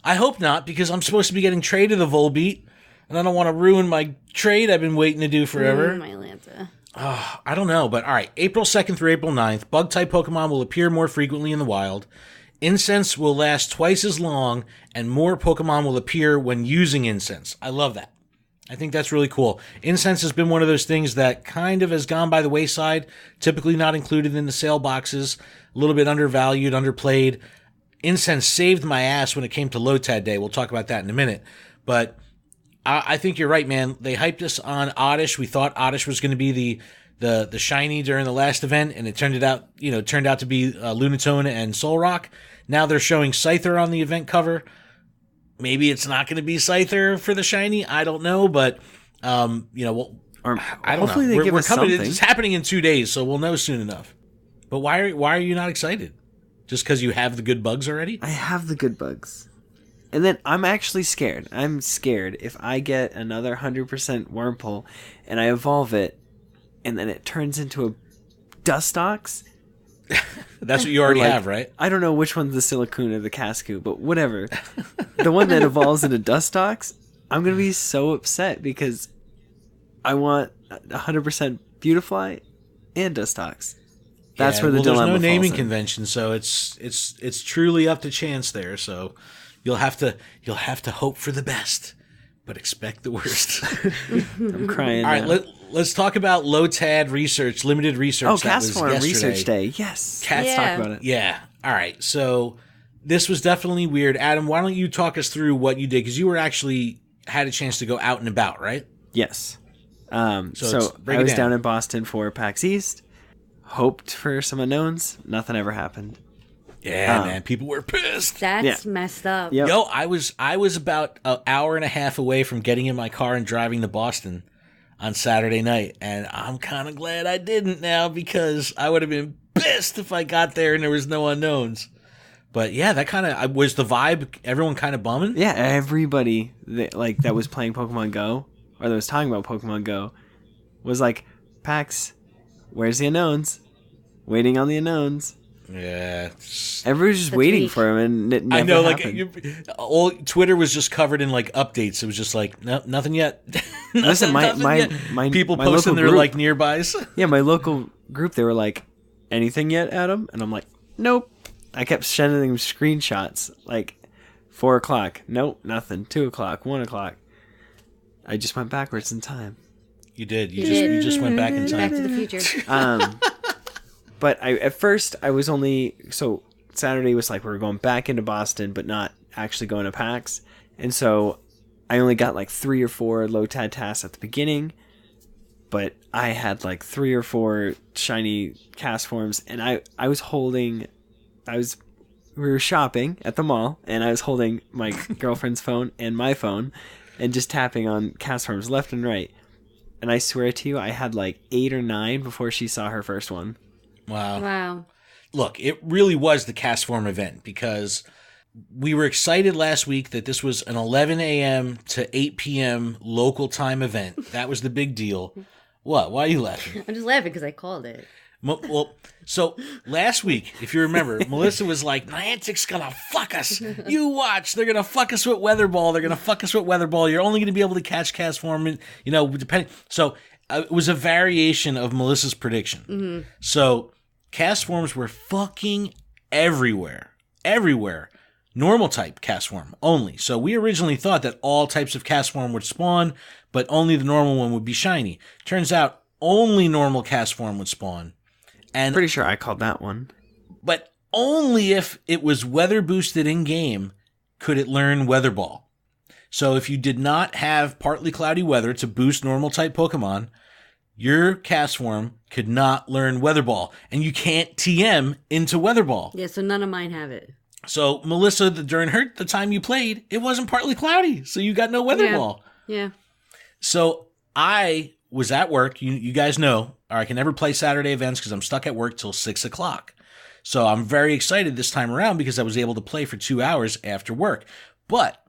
I hope not, because I'm supposed to be getting traded a Volbeat, and I don't want to ruin my trade I've been waiting to do forever. My Lanta. I don't know, but all right. April 2nd through April 9th, bug-type Pokemon will appear more frequently in the wild. Incense will last twice as long, and more Pokemon will appear when using Incense. I love that. I think that's really cool. Incense has been one of those things that kind of has gone by the wayside, typically not included in the sale boxes, a little bit undervalued, underplayed. Incense saved my ass when it came to Lotad Day. We'll talk about that in a minute. But I think you're right, man. They hyped us on Oddish. We thought Oddish was going to be the shiny during the last event, and it turned out to be Lunatone and Solrock. Now they're showing Scyther on the event cover. Maybe it's not going to be Scyther for the shiny. I don't know, but I don't Hopefully know. they give We're us coming. something. It's happening in 2 days, so we'll know soon enough. But why are you not excited? Just because you have the good bugs already? I have the good bugs. And then I'm actually scared. I'm scared if I get another 100% Wurmple and I evolve it and then it turns into a Dustox. That's what you already Like, have, right? I don't know which one's the Silicune or the Cascu, but whatever. The one that evolves into Dustox, I'm going to be so upset because I want 100% Beautifly and Dustox. That's where the dilemma there's no naming falls in. convention, so it's truly up to chance there. So you'll have to hope for the best, but expect the worst. I'm crying. All right, now. let's talk about Lotad research, limited research. Oh, that was Castform yesterday. Research Day. Yes. Let's Yeah. talk about it. Yeah. All right. So this was definitely weird. Adam, why don't you talk us through what you did? Because you were actually had a chance to go out and about, right? Yes. So So break I it was down. down in Boston for PAX East. Hoped for some unknowns. Nothing ever happened. Yeah, man. People were pissed. That's messed up. Yep. Yo, I was about an hour and a half away from getting in my car and driving to Boston on Saturday night, and I'm kind of glad I didn't now because I would have been pissed if I got there and there was no unknowns. But yeah, that kind of was the vibe. Everyone kind of bumming. Yeah, everybody that was playing Pokemon Go or that was talking about Pokemon Go was like, PAX, where's the unknowns? Waiting on the unknowns. Yeah. Everybody was just That's waiting weak. for him, and it never I know, happened. all Twitter was just covered in like updates. It was just like, no, nothing yet. Listen, Nothing yet. my people my posting local their group- like nearbys. Yeah, my local group, they were like, anything yet, Adam? And I'm like, nope. I kept sending them screenshots, like 4 o'clock. Nope, nothing. 2 o'clock, 1 o'clock. I just went backwards in time. You did. You just went back in Back time. to the future. But at first I was only, so Saturday was like we were going back into Boston, but not actually going to PAX. And so I only got like 3 or 4 Lotad tasks at the beginning, but I had like 3 or 4 shiny Castforms, and we were shopping at the mall, and I was holding my girlfriend's phone and my phone and just tapping on Castforms left and right. And I swear to you, I had like 8 or 9 before she saw her first one. Wow. Wow. Look, it really was the Castform event because we were excited last week that this was an 11 a.m. to 8 p.m. local time event. That was the big deal. What? Why are you laughing? I'm just laughing because I called it. Well, so last week, if you remember, Melissa was like, Niantic's going to fuck us. You watch. They're going to fuck us with Weather Ball. They're going to fuck us with Weather Ball. You're only going to be able to catch Castform, depending. So it was a variation of Melissa's prediction. Mm-hmm. So Castforms were fucking everywhere. Everywhere. Normal type Castform only. So we originally thought that all types of Castform would spawn, but only the normal one would be shiny. Turns out only normal Castform would spawn. And Pretty sure I called that one. but only if it was weather boosted in game could it learn Weather Ball. So if you did not have partly cloudy weather to boost normal type Pokemon, your Castform could not learn Weather Ball, and you can't TM into Weather Ball. Yeah, so none of mine have it. So Melissa, during the time you played, it wasn't partly cloudy, so you got no Weather Ball. Yeah. So I was at work. You guys know, or I can never play Saturday events because I'm stuck at work till 6 o'clock. So I'm very excited this time around because I was able to play for 2 hours after work. But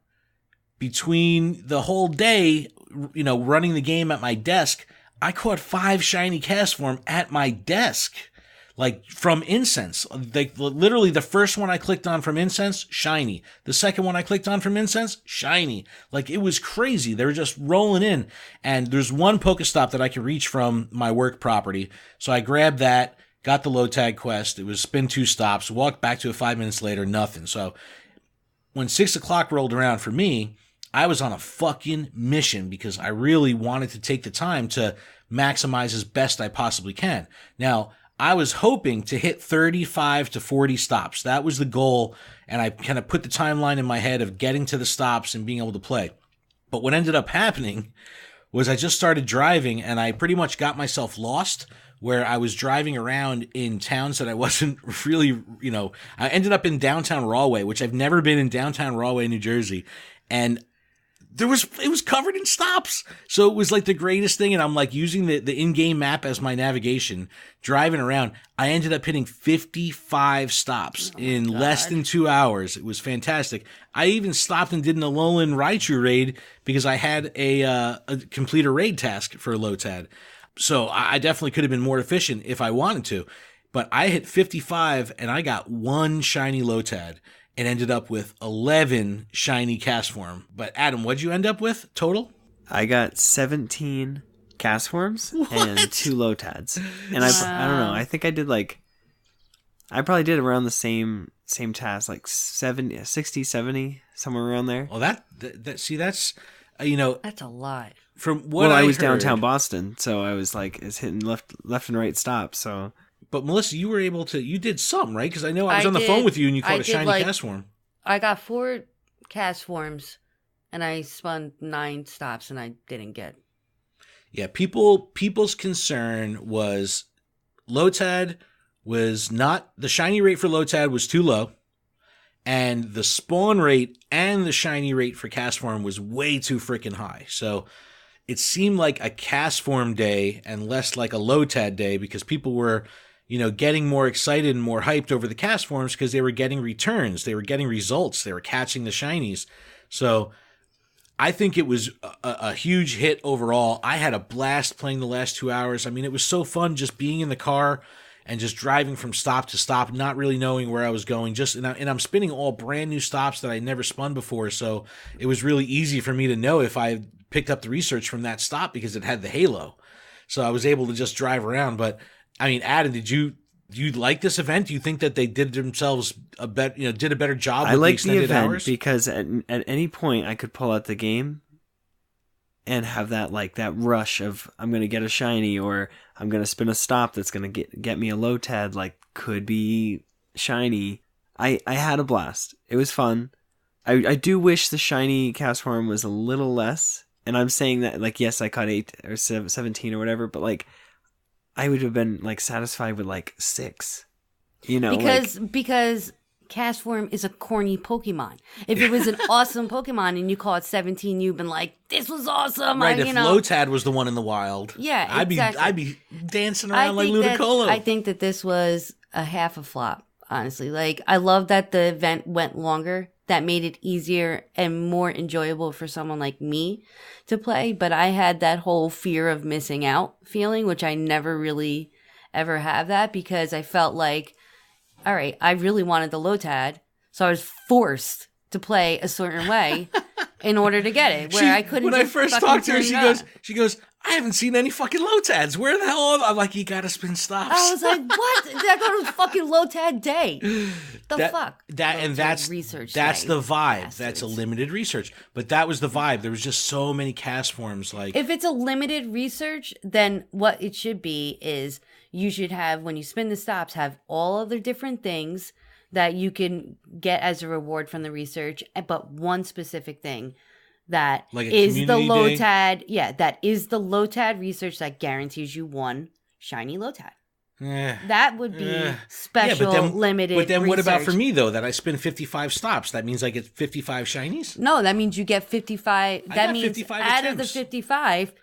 between the whole day, running the game at my desk, I caught 5 shiny Castform at my desk. Like from Incense, literally the first one I clicked on from Incense, shiny. The second one I clicked on from Incense, shiny. Like it was crazy. They were just rolling in. And there's one Pokestop that I can reach from my work property. So I grabbed that, got the Lotad quest. It was spin 2 stops, walked back to it 5 minutes later, nothing. So when 6 o'clock rolled around for me, I was on a fucking mission because I really wanted to take the time to maximize as best I possibly can. Now, I was hoping to hit 35 to 40 stops. That was the goal, and I kind of put the timeline in my head of getting to the stops and being able to play. But what ended up happening was I just started driving, and I pretty much got myself lost, where I was driving around in towns that I wasn't really, I ended up in downtown Rahway, which I've never been in downtown Rahway, New Jersey, and it was covered in stops. So it was like the greatest thing. And I'm like using the in-game map as my navigation, driving around. I ended up hitting 55 stops in less than 2 hours. It was fantastic. I even stopped and did an Alolan Raichu raid because I had a complete a raid task for Lotad. So I definitely could have been more efficient if I wanted to. But I hit 55 and I got 1 shiny Lotad. It ended up with 11 shiny Castform. But Adam, what'd you end up with total? I got 17 Castforms and 2 Lotads. And I don't know. I think I did I probably did around the same task, like 60, 70, somewhere around there. Well, that's that's a lot. From what I heard, was downtown Boston, so I was it's hitting left and right stops. So. But Melissa, you were able to, you did some, right? Because I know I was on the phone with you and you caught a shiny Castform. I got 4 Castforms and I spun 9 stops and I didn't get. Yeah, people's concern was Lotad was not, the shiny rate for Lotad was too low. And the spawn rate and the shiny rate for Castform was way too freaking high. So it seemed like a Castform day and less like a Lotad day because people were, getting more excited and more hyped over the Castforms because they were getting returns. They were getting results. They were catching the shinies. So I think it was a huge hit overall. I had a blast playing the last 2 hours. I mean, it was so fun just being in the car and just driving from stop to stop, not really knowing where I was going. And I'm spinning all brand new stops that I never spun before. So it was really easy for me to know if I picked up the research from that stop because it had the halo. So I was able to just drive around. But I mean, Adam, do you like this event? Do you think that they did themselves did a better job? I like the the event hours? Because at any point I could pull out the game and have that that rush of I'm going to get a shiny or I'm going to spin a stop that's going to get me a Lotad, could be shiny. I had a blast. It was fun. I do wish the shiny Castform was a little less. And I'm saying that yes, I caught 8 or 17 or whatever, but I would have been satisfied with 6. Because Castform is a corny Pokemon. If it was an awesome Pokemon and you caught 17, you've been like, "This was awesome!" Right? If Lotad was the one in the wild, yeah, exactly. I'd be dancing around like Ludicolo. I think that this was a half a flop. Honestly, I love that the event went longer. That made it easier and more enjoyable for someone like me to play. But I had that whole fear of missing out feeling, which I never really ever have that because I felt all right, I really wanted the Lotad, so I was forced to play a certain way in order to get it. I couldn't. When I first talked to her, she goes, "I haven't seen any fucking Lotads. Where the hell are they?" I'm like, "You gotta spin stops." I was like, "What? That go to fucking Lotad day? Fuck?" That's research. That's the vibe. Bastards. That's a limited research, but that was the vibe. There was just so many Castforms. If it's a limited research, then what it should be is you should have, when you spin the stops, have all of the different things that you can get as a reward from the research, but one specific thing that Like a is the community day? Lotad. Yeah, that is the Lotad research that guarantees you one shiny Lotad. Eh. That would be Yeah, special, limited. But then what about for research. me, though, that I spin 55 stops? That means I get 55 shinies? No, that means you get 55. I That got means 55 out of the attempts. 55,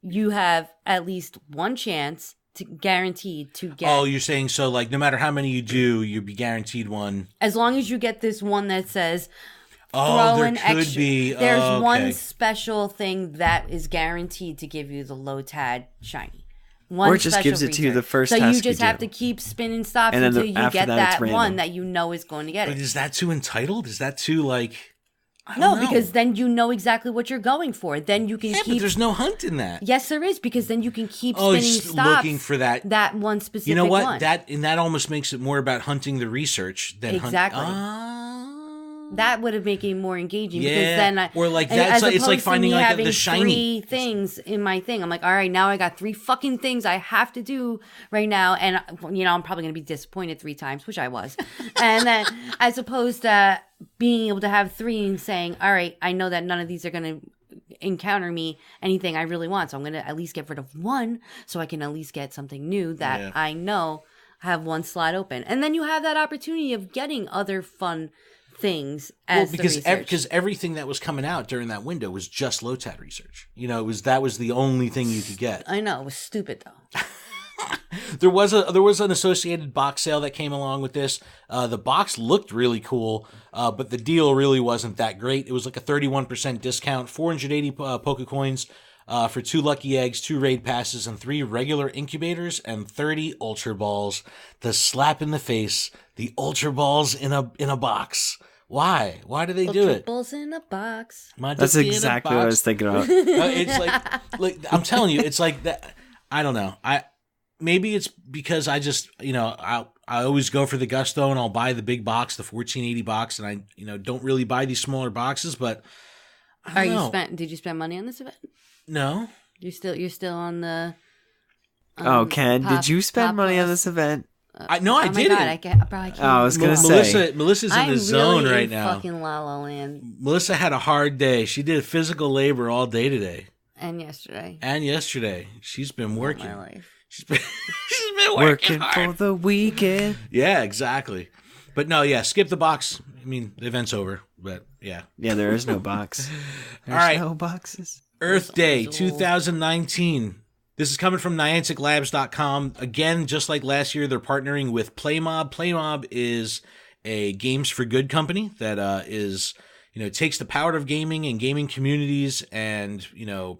you have at least one chance to guaranteed to get. Oh, you're saying so, like, no matter how many you do, you'll be guaranteed one. As long as you get this one that says Oh, throw there an could extra. be. There's Oh, okay. one special thing that is guaranteed to give you the Lotad shiny. One Or it just special gives it to you research. the first So task you you just have do. to keep spinning stops And then until you after get that, it's that one random. that you know is going to get But it. is that too entitled? Is that too, like... I No, don't know. because then you know exactly what you're going for. Then you can Yeah, but keep. there's no hunt in that. Yes, there is, because then you can keep Oh, spinning just stops. looking for that. That one specific You know what? one. That almost makes it more about hunting the research than Exactly. That would have made it more engaging because Yeah, then I, or like as that's like, it's opposed like to finding me like having the shiny. 3 things in my thing. I'm like, all right, now I got 3 fucking things I have to do right now, and I'm probably gonna be disappointed 3 times, which I was, and then as opposed to being able to have 3 and saying, all right, I know that none of these are gonna encounter me anything I really want, so I'm gonna at least get rid of one so I can at least get something new that Yeah. I know have one slot open, and then you have that opportunity of getting other fun things as the research. Because everything that was coming out during that window was just Lotad research. That was the only thing you could get. I know, it was stupid though. There was an associated box sale that came along with this. The box looked really cool, but the deal really wasn't that great. It was like a 31% discount, 480 Pokecoins for 2 lucky eggs, 2 raid passes, and 3 regular incubators, and 30 Ultra Balls. The slap in the face, the Ultra Balls in a box. Why? Why do they do it? Balls in a box. That's exactly what I was thinking about. It's like I'm telling you, it's like that. I don't know. Maybe it's because I just I always go for the gusto and I'll buy the big box, the 1480 box, and I don't really buy these smaller boxes. But I don't know. Did you spend money on this event? No. You're still on the. Ken, did you spend money on this event? I oh didn't. my God, I probably can't. I was gonna say. Melissa's in I'm the zone really right in now. fucking La La Land. Melissa had a hard day. She did physical labor all day today And yesterday. and yesterday. She's been working. My life. She's been Working hard. for the weekend. Yeah, exactly. But no, yeah, skip the box. I mean, the event's over. But yeah. Yeah, there is no box. There's right. no boxes. Earth Day 2019. This is coming from NianticLabs.com. Again, just like last year, they're partnering with Playmob. Playmob is a games for good company that takes the power of gaming and gaming communities and,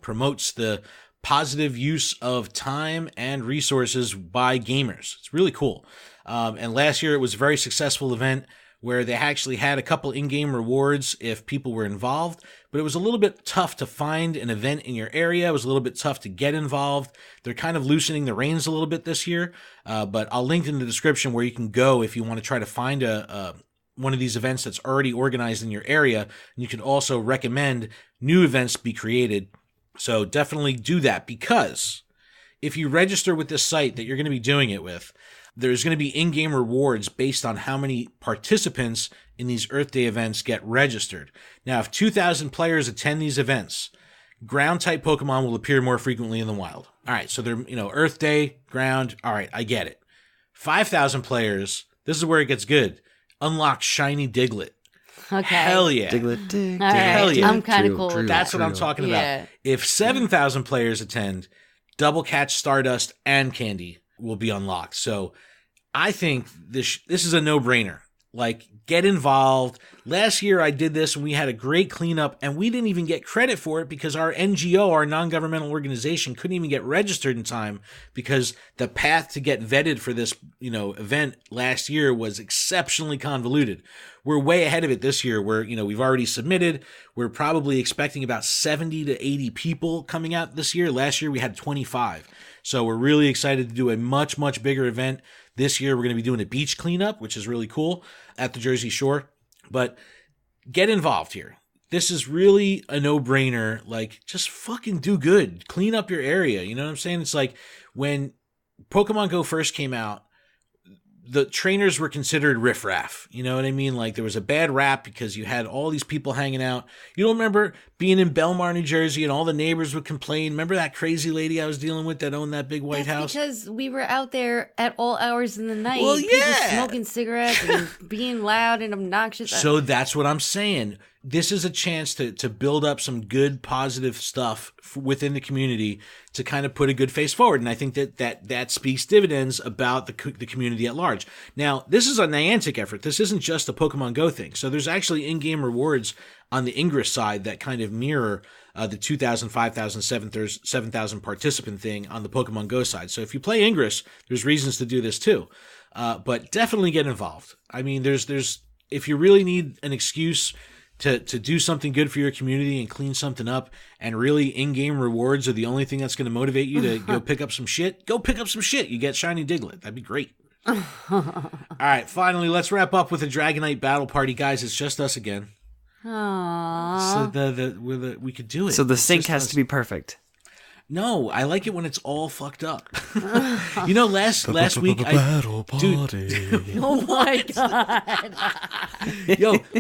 promotes the positive use of time and resources by gamers. It's really cool. And last year, it was a very successful event where they actually had a couple in-game rewards if people were involved, but it was a little bit tough to find an event in your area. It was a little bit tough to get involved. They're kind of loosening the reins a little bit this year, but I'll link in the description where you can go if you want to try to find one of these events that's already organized in your area. And you can also recommend new events be created. So definitely do that, because if you register with this site that you're going to be doing it with, there's going to be in-game rewards based on how many participants in these Earth Day events get registered. Now, if 2,000 players attend these events, ground-type Pokemon will appear more frequently in the wild. All right, so they're, Earth Day, ground, all right, I get it. 5,000 players, this is where it gets good. Unlock Shiny Diglett. Okay. Hell yeah. Diglett, dig, All right. Hell yeah. I'm kind of True, cool true. with That's that. what I'm talking Yeah. about. If 7,000 players attend, Double Catch Stardust and Candy will be unlocked. So I think this is a no-brainer. Like, get involved. Last year I did this and we had a great cleanup, and we didn't even get credit for it because our NGO, our non-governmental organization, couldn't even get registered in time because the path to get vetted for this, event last year was exceptionally convoluted. We're way ahead of it this year where, we've already submitted. We're probably expecting about 70 to 80 people coming out this year. Last year we had 25. So we're really excited to do a much, much bigger event. This year, we're going to be doing a beach cleanup, which is really cool, at the Jersey Shore. But get involved here. This is really a no-brainer. Like, just fucking do good. Clean up your area. You know what I'm saying? It's like when Pokemon Go first came out, the trainers were considered riffraff. You know what I mean? Like there was a bad rap because you had all these people hanging out. You don't remember being in Belmar, New Jersey, and all the neighbors would complain? Remember that crazy lady I was dealing with that owned that big white house? Because we were out there at all hours in the night. Well, people yeah. smoking cigarettes and being loud and obnoxious. So that's what I'm saying. This is a chance to build up some good, positive stuff within the community to kind of put a good face forward. And I think that speaks dividends about the community at large. Now, this is a Niantic effort. This isn't just a Pokemon Go thing. So there's actually in-game rewards on the Ingress side that kind of mirror the 2,000, 5,000, 7,000 participant thing on the Pokemon Go side. So if you play Ingress, there's reasons to do this too. But definitely get involved. I mean, there's if you really need an excuse to do something good for your community and clean something up, and really in-game rewards are the only thing that's going to motivate you to go pick up some shit, go pick up some shit. You get Shiny Diglett. That'd be great. All right, finally, let's wrap up with the Dragonite Battle Party. Guys, it's just us again. Aww. So we could do it. So the It's sync just has us. to be perfect. No, I like it when it's all fucked up. You know, last week Oh my god.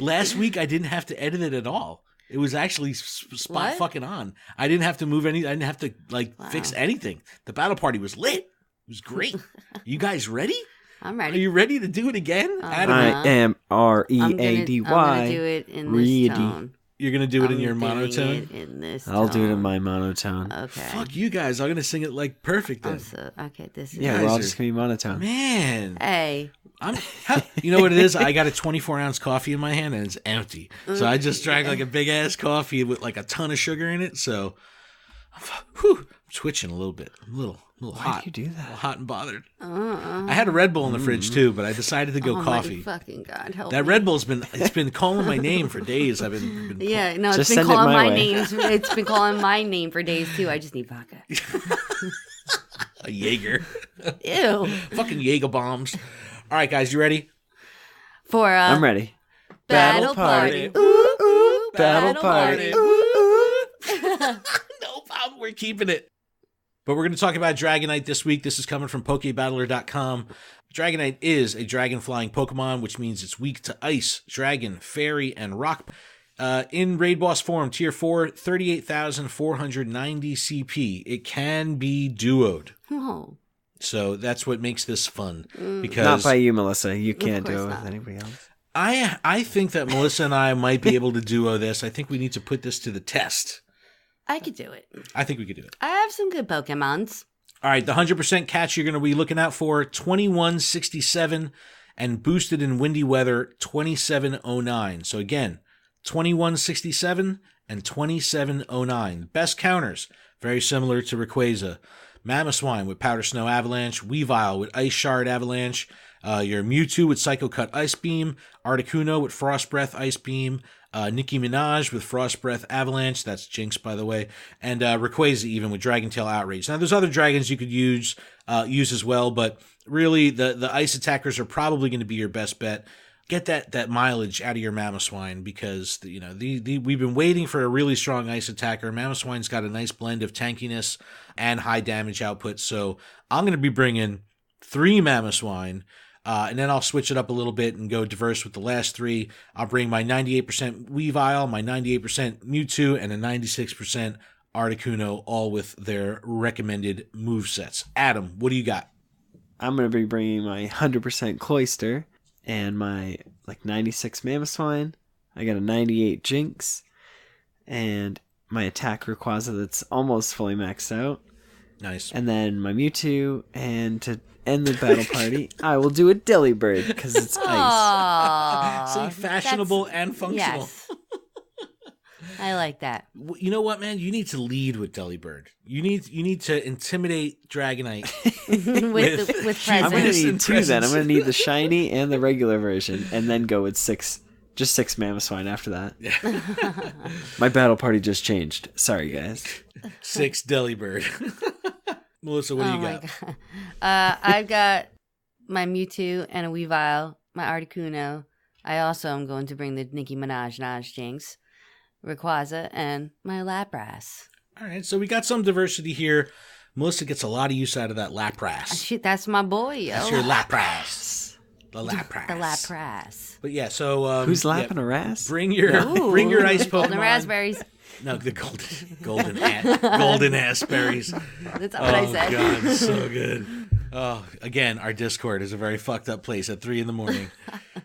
last week I didn't have to edit it at all. It was actually spot What? fucking on. I didn't have to move any. I didn't have to fix anything. The battle party was lit. It was great. You guys ready? I'm Are ready. you ready to do it again? Adam, I am READY. I'm gonna do it in this Ready. tone. you're gonna do it in I'm your doing monotone. it in this I'll do it in tone. my monotone. Okay. Fuck you guys! I'm gonna sing it like perfect then. Okay, this is Yeah, guys we're all are- just gonna be monotone. Man, Hey. you know what it is? I got a 24-ounce coffee in my hand and it's empty. So I just drank like a big ass coffee with like a ton of sugar in it. So, I'm twitching a little bit. I'm a little hot. Why'd you do A little that? hot and bothered. I had a Red Bull in the fridge too, but I decided to go Oh coffee. my fucking god, help That me. Red Bull's been calling my name for days. I've been Yeah, no, it's Just been send it calling my my way. name. It's been calling my name for days too. I just need vodka. a Jaeger. Ew. Fucking Jaeger bombs. All right, guys, you ready? For I'm ready. battle party. Ooh, ooh, Battle party. No problem. We're keeping it. But we're going to talk about Dragonite this week. This is coming from PokeBattler.com. Dragonite is a dragon-flying Pokemon, which means it's weak to Ice, Dragon, Fairy, and Rock. In Raid Boss form, Tier 4, 38,490 CP. It can be duoed. Oh. So that's what makes this fun. Mm. Because Not by you, Melissa. You can't do course it with not. anybody else. I think that Melissa and I might be able to duo this. I think we need to put this to the test. I could do it. I think we could do it. I have some good Pokemons. All right, the 100% catch you're going to be looking out for, 2167, and boosted in windy weather, 2709. So again, 2167 and 2709. Best counters, very similar to Rayquaza. Mamoswine with Powder Snow Avalanche, Weavile with Ice Shard Avalanche, your Mewtwo with Psycho Cut Ice Beam, Articuno with Frost Breath Ice Beam, Nicki Minaj with Frost Breath Avalanche, that's Jinx by the way, and Rayquaza even with Dragon Tail Outrage. Now there's other dragons you could use as well, but really the ice attackers are probably going to be your best bet. Get that mileage out of your Mamoswine because we've been waiting for a really strong ice attacker. Mamoswine's got a nice blend of tankiness and high damage output, so I'm going to be bringing 3 Mamoswine. And then I'll switch it up a little bit and go diverse with the last 3. I'll bring my 98% Weavile, my 98% Mewtwo, and a 96% Articuno, all with their recommended movesets. Adam, what do you got? I'm going to be bringing my 100% Cloyster and my 96 Mamoswine. I got a 98 Jinx and my attack Rayquaza that's almost fully maxed out. Nice. And then my Mewtwo, and to end the battle party, I will do a Delibird because it's ice. Aww. See, fashionable and functional. Yes. I like that. You know what, man? You need to lead with Delibird. You need to intimidate Dragonite. with I'm going to presents. need 2 then. I'm going to need the shiny and the regular version, and then go with 6 Mamoswine after that. My battle party just changed. Sorry, guys. 6 Delibird. Melissa, what do you got? God. I've got my Mewtwo and a Weavile, my Articuno. I also am going to bring the Nicki Minaj Jinx, Rayquaza, and my Lapras. All right, so we got some diversity here. Melissa gets a lot of use out of that Lapras. Shit, that's my boy, yo. That's your Lapras. The Lapras. The Lapras. But yeah, so Who's lapping her ass? Bring your ice Pokemon. Golden raspberries. No, the golden ass berries. That's not what I said. Oh God, so good. Oh, again, our Discord is a very fucked up place at 3 a.m.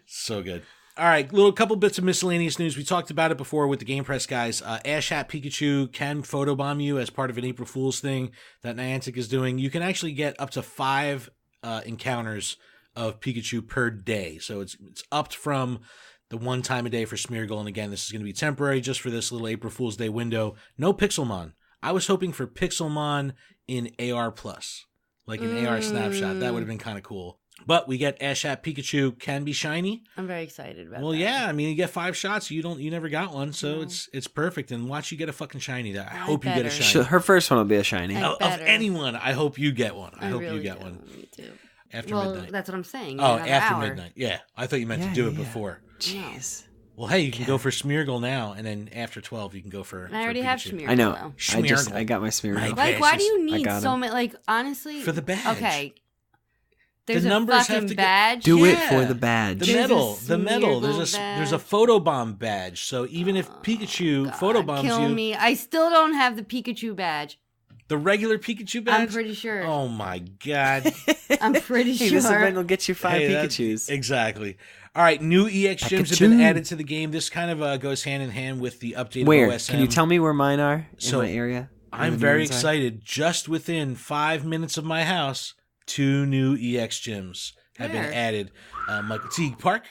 So good. All right, couple bits of miscellaneous news. We talked about it before with the GamePress guys. Ash Hat Pikachu can photobomb you as part of an April Fool's thing that Niantic is doing. You can actually get up to 5 encounters of Pikachu per day. So it's upped from the 1 time a day for Smeargle. And again, this is going to be temporary just for this little April Fool's Day window. No Pixelmon. I was hoping for Pixelmon in AR+, like an AR snapshot. That would have been kind of cool. But we get Ash Hat Pikachu can be shiny. I'm very excited about that. Well, yeah, I mean, you get 5 shots. You never got one, so it's perfect. And watch you get a fucking shiny. I hope you get a shiny. Her first one will be a shiny. Of anyone, I hope you get one. I hope really you get do. one. Me too. After well, midnight. that's what I'm saying. Oh, Another after hour. midnight. Yeah, I thought you meant to do it before. Jeez. Well, hey, you can go for Smeargle now, and then after 12, you can go for. And I already have Smeargle. I know. Though. I got my Smeargle. Like, why do you I need got so him. many? Like, honestly, For the badge. Okay. There's numbers a have fucking to get- badge. Do it Yeah. for the badge. The medal. a The medal. Smeargle There's a photobomb badge. So even if Pikachu photobombs Kill you, me. I still don't have the Pikachu badge. the regular Pikachu badge. I'm pretty sure. Oh my God. I'm pretty Hey, sure. this event will get you 5 Hey, that- Pikachus. Exactly. All right, new EX gyms have been Pikachu. added to the game. This kind of goes hand in hand with the updated Where? OSM. Can you tell me where mine are So, in my area? I'm very excited. Just within 5 minutes of my house, 2 new EX gyms have been Where? added. Michael Teague Park,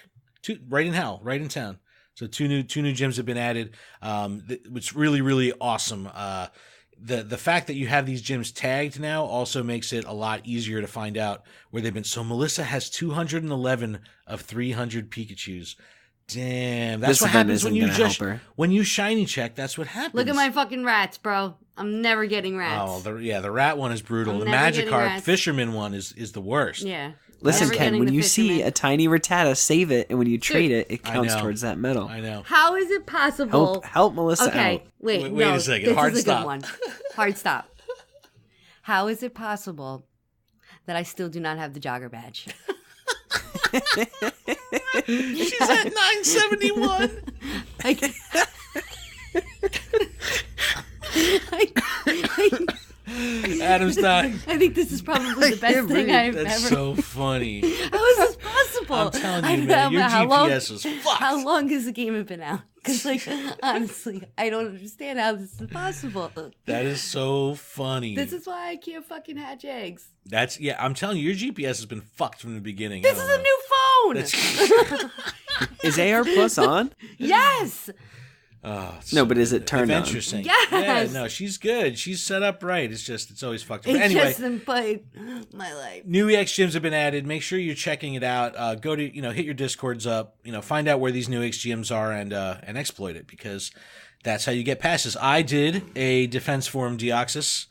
right in town. So two new gyms have been added. It's really, really awesome. The fact that you have these gyms tagged now also makes it a lot easier to find out where they've been. So Melissa has 211 of 300 Pikachus. Damn, that's This what event happens when isn't you gonna just help her. when you shiny check. That's what happens. Look at my fucking rats, bro. I'm never getting rats. Oh, the rat one is brutal. I'm The never getting Magikarp rats. Fisherman one is the worst. Yeah. Listen, Never Ken, getting when the you see fisherman. a tiny Rattata, save it, and when you trade it, it I counts know. towards that medal. I know. How is it possible? Help Melissa Okay, out. wait, Wait no, a second. This Hard is a stop. good one. Hard stop. How is it possible that I still do not have the jogger badge? She's at 971. Adam's dying. I think this is probably the best thing I've That's ever. so funny. How is this possible? I'm telling I you, don't man, know your how long- GPS is fucked. How long has the game been out? Because, like, honestly, I don't understand how this is possible. That is so funny. This is why I can't fucking hatch eggs. I'm telling you, your GPS has been fucked from the beginning. This is a new phone. Is AR Plus on? Yes. No, but is it turned on? Adventure Sync. Yes. Yeah, no, she's good. She's set up right. It's always fucked up. It But anyway, just implied my life. new EX gyms have been added. Make sure you're checking it out. Go to, hit your Discords up, find out where these new EX gyms are and exploit it, because that's how you get passes. I did a Defense Form Deoxys,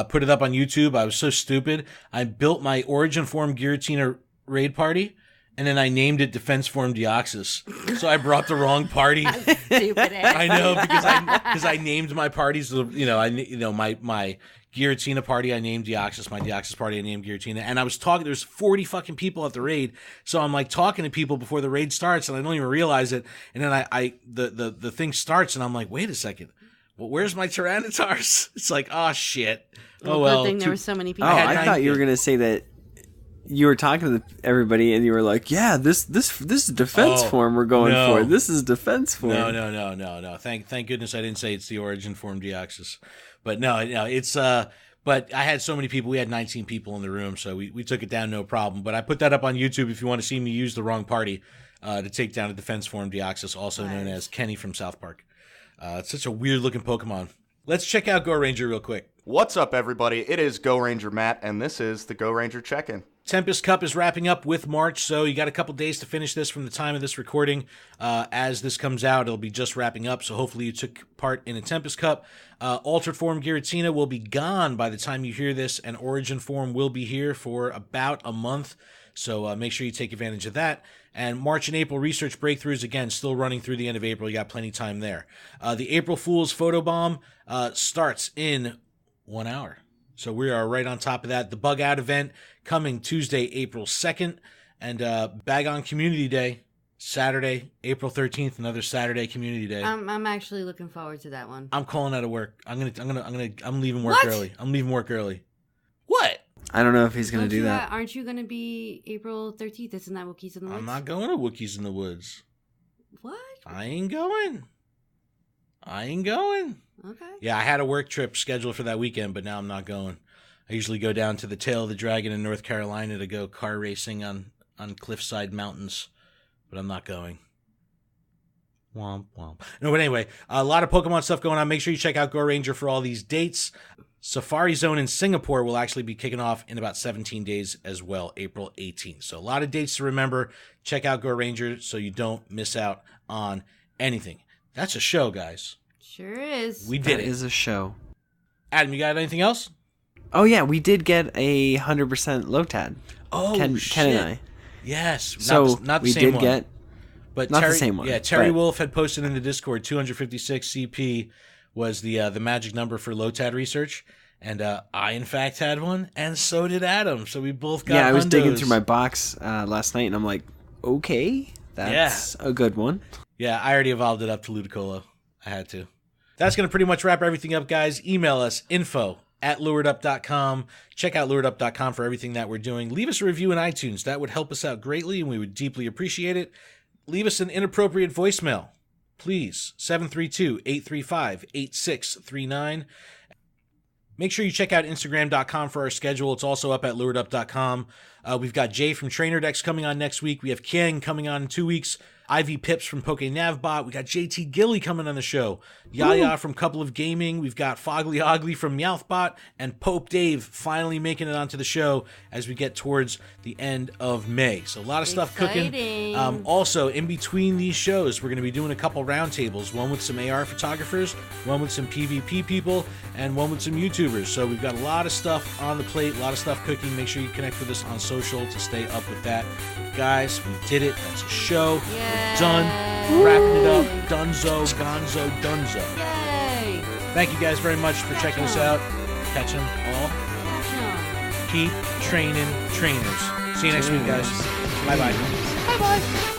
put it up on YouTube. I was so stupid. I built my Origin Form Giratina raid party, and then I named it Defense Form Deoxys. So I brought the wrong party. Stupid ass. I know, because I named my parties. My Giratina party I named Deoxys. My Deoxys party I named Giratina. And I was talking. There's 40 fucking people at the raid, so I'm like talking to people before the raid starts, and I don't even realize it. And then the thing starts, and I'm like, wait a second. Well, where's my Tyrannosaurs? It's like, oh shit. Oh well. Good thing there were so many people. Oh, had I thought you were gonna say that you were talking to everybody and you were like, "Yeah, this is defense form we're going no. for. This is defense form." No. Thank goodness I didn't say it's the Origin Form Deoxys. But no, it's but I had so many people. We had 19 people in the room, so we took it down no problem. But I put that up on YouTube if you want to see me use the wrong party to take down a Defense Form Deoxys, also known as Kenny from South Park. It's such a weird looking Pokemon. Let's check out Go Ranger real quick. What's up, everybody? It is Go Ranger Matt, and this is the Go Ranger Check-In. Tempest Cup is wrapping up with March, so you got a couple days to finish this from the time of this recording. As this comes out, it'll be just wrapping up, so hopefully you took part in a Tempest Cup. Altered Form Giratina will be gone by the time you hear this, and Origin Form will be here for about a month, so make sure you take advantage of that. And March and April research breakthroughs, again, still running through the end of April. You got plenty of time there. The April Fool's Photobomb starts in 1 hour. So we are right on top of that. The Bug Out event coming Tuesday, April 2nd. And Bag On Community Day, Saturday, April 13th, another Saturday Community Day. I'm actually looking forward to that one. I'm calling out of work. I'm leaving work early. I'm leaving work early. What? I don't know if he's going to do that. Aren't you going to be April 13th? Isn't that Wookiees in the Woods? I'm not going to Wookiees in the Woods. What? I ain't going. Okay. Yeah, I had a work trip scheduled for that weekend, but now I'm not going. I usually go down to the Tail of the Dragon in North Carolina to go car racing on cliffside mountains, but I'm not going. Womp womp. No, but anyway, a lot of Pokemon stuff going on. Make sure you check out Go Ranger for all these dates. Safari Zone in Singapore will actually be kicking off in about 17 days as well, April 18th. So a lot of dates to remember. Check out Go Ranger so you don't miss out on anything. That's a show, guys. Sure is. We did That it. is a show. Adam, you got anything else? Oh, yeah, we did get a 100% Lotad. Oh, Ken and I. Yes. So not the we same did one. get... But Not the Terry, same one, Yeah, Terry but- Wolf had posted in the Discord 256 CP was the magic number for Lotad research, and I in fact had one, and so did Adam. So we both got. Yeah, I was digging hundos. through my box last night, and I'm like, okay, that's a good one. Yeah, I already evolved it up to Ludicolo. I had to. That's going to pretty much wrap everything up, guys. Email us, info@luredup.com. Check out luredup.com for everything that we're doing. Leave us a review in iTunes. That would help us out greatly, and we would deeply appreciate it. Leave us an inappropriate voicemail, please. 732-835-8639. Make sure you check out Instagram.com for our schedule. It's also up at luredup.com. We've got Jay from Trainer Decks coming on next week. We have King coming on in 2 weeks. Ivy Pips from PokeNavBot. We got JT Gilly coming on the show. Yaya from Couple of Gaming. We've got Fogly Ogly from Meowthbot. And Pope Dave finally making it onto the show as we get towards the end of May. So a lot of stuff cooking. Also, in between these shows, we're going to be doing a couple roundtables. One with some AR photographers, one with some PvP people, and one with some YouTubers. So we've got a lot of stuff on the plate, a lot of stuff cooking. Make sure you connect with us on social to stay up with that. Guys, we did it. That's a show. Yay. We're done. Wrapping it up. Dunzo, gonzo, dunzo. Yay! Thank you guys very much for checking us out. Catch them all. Keep training trainers. See you next week, guys. Bye-bye. Bye-bye.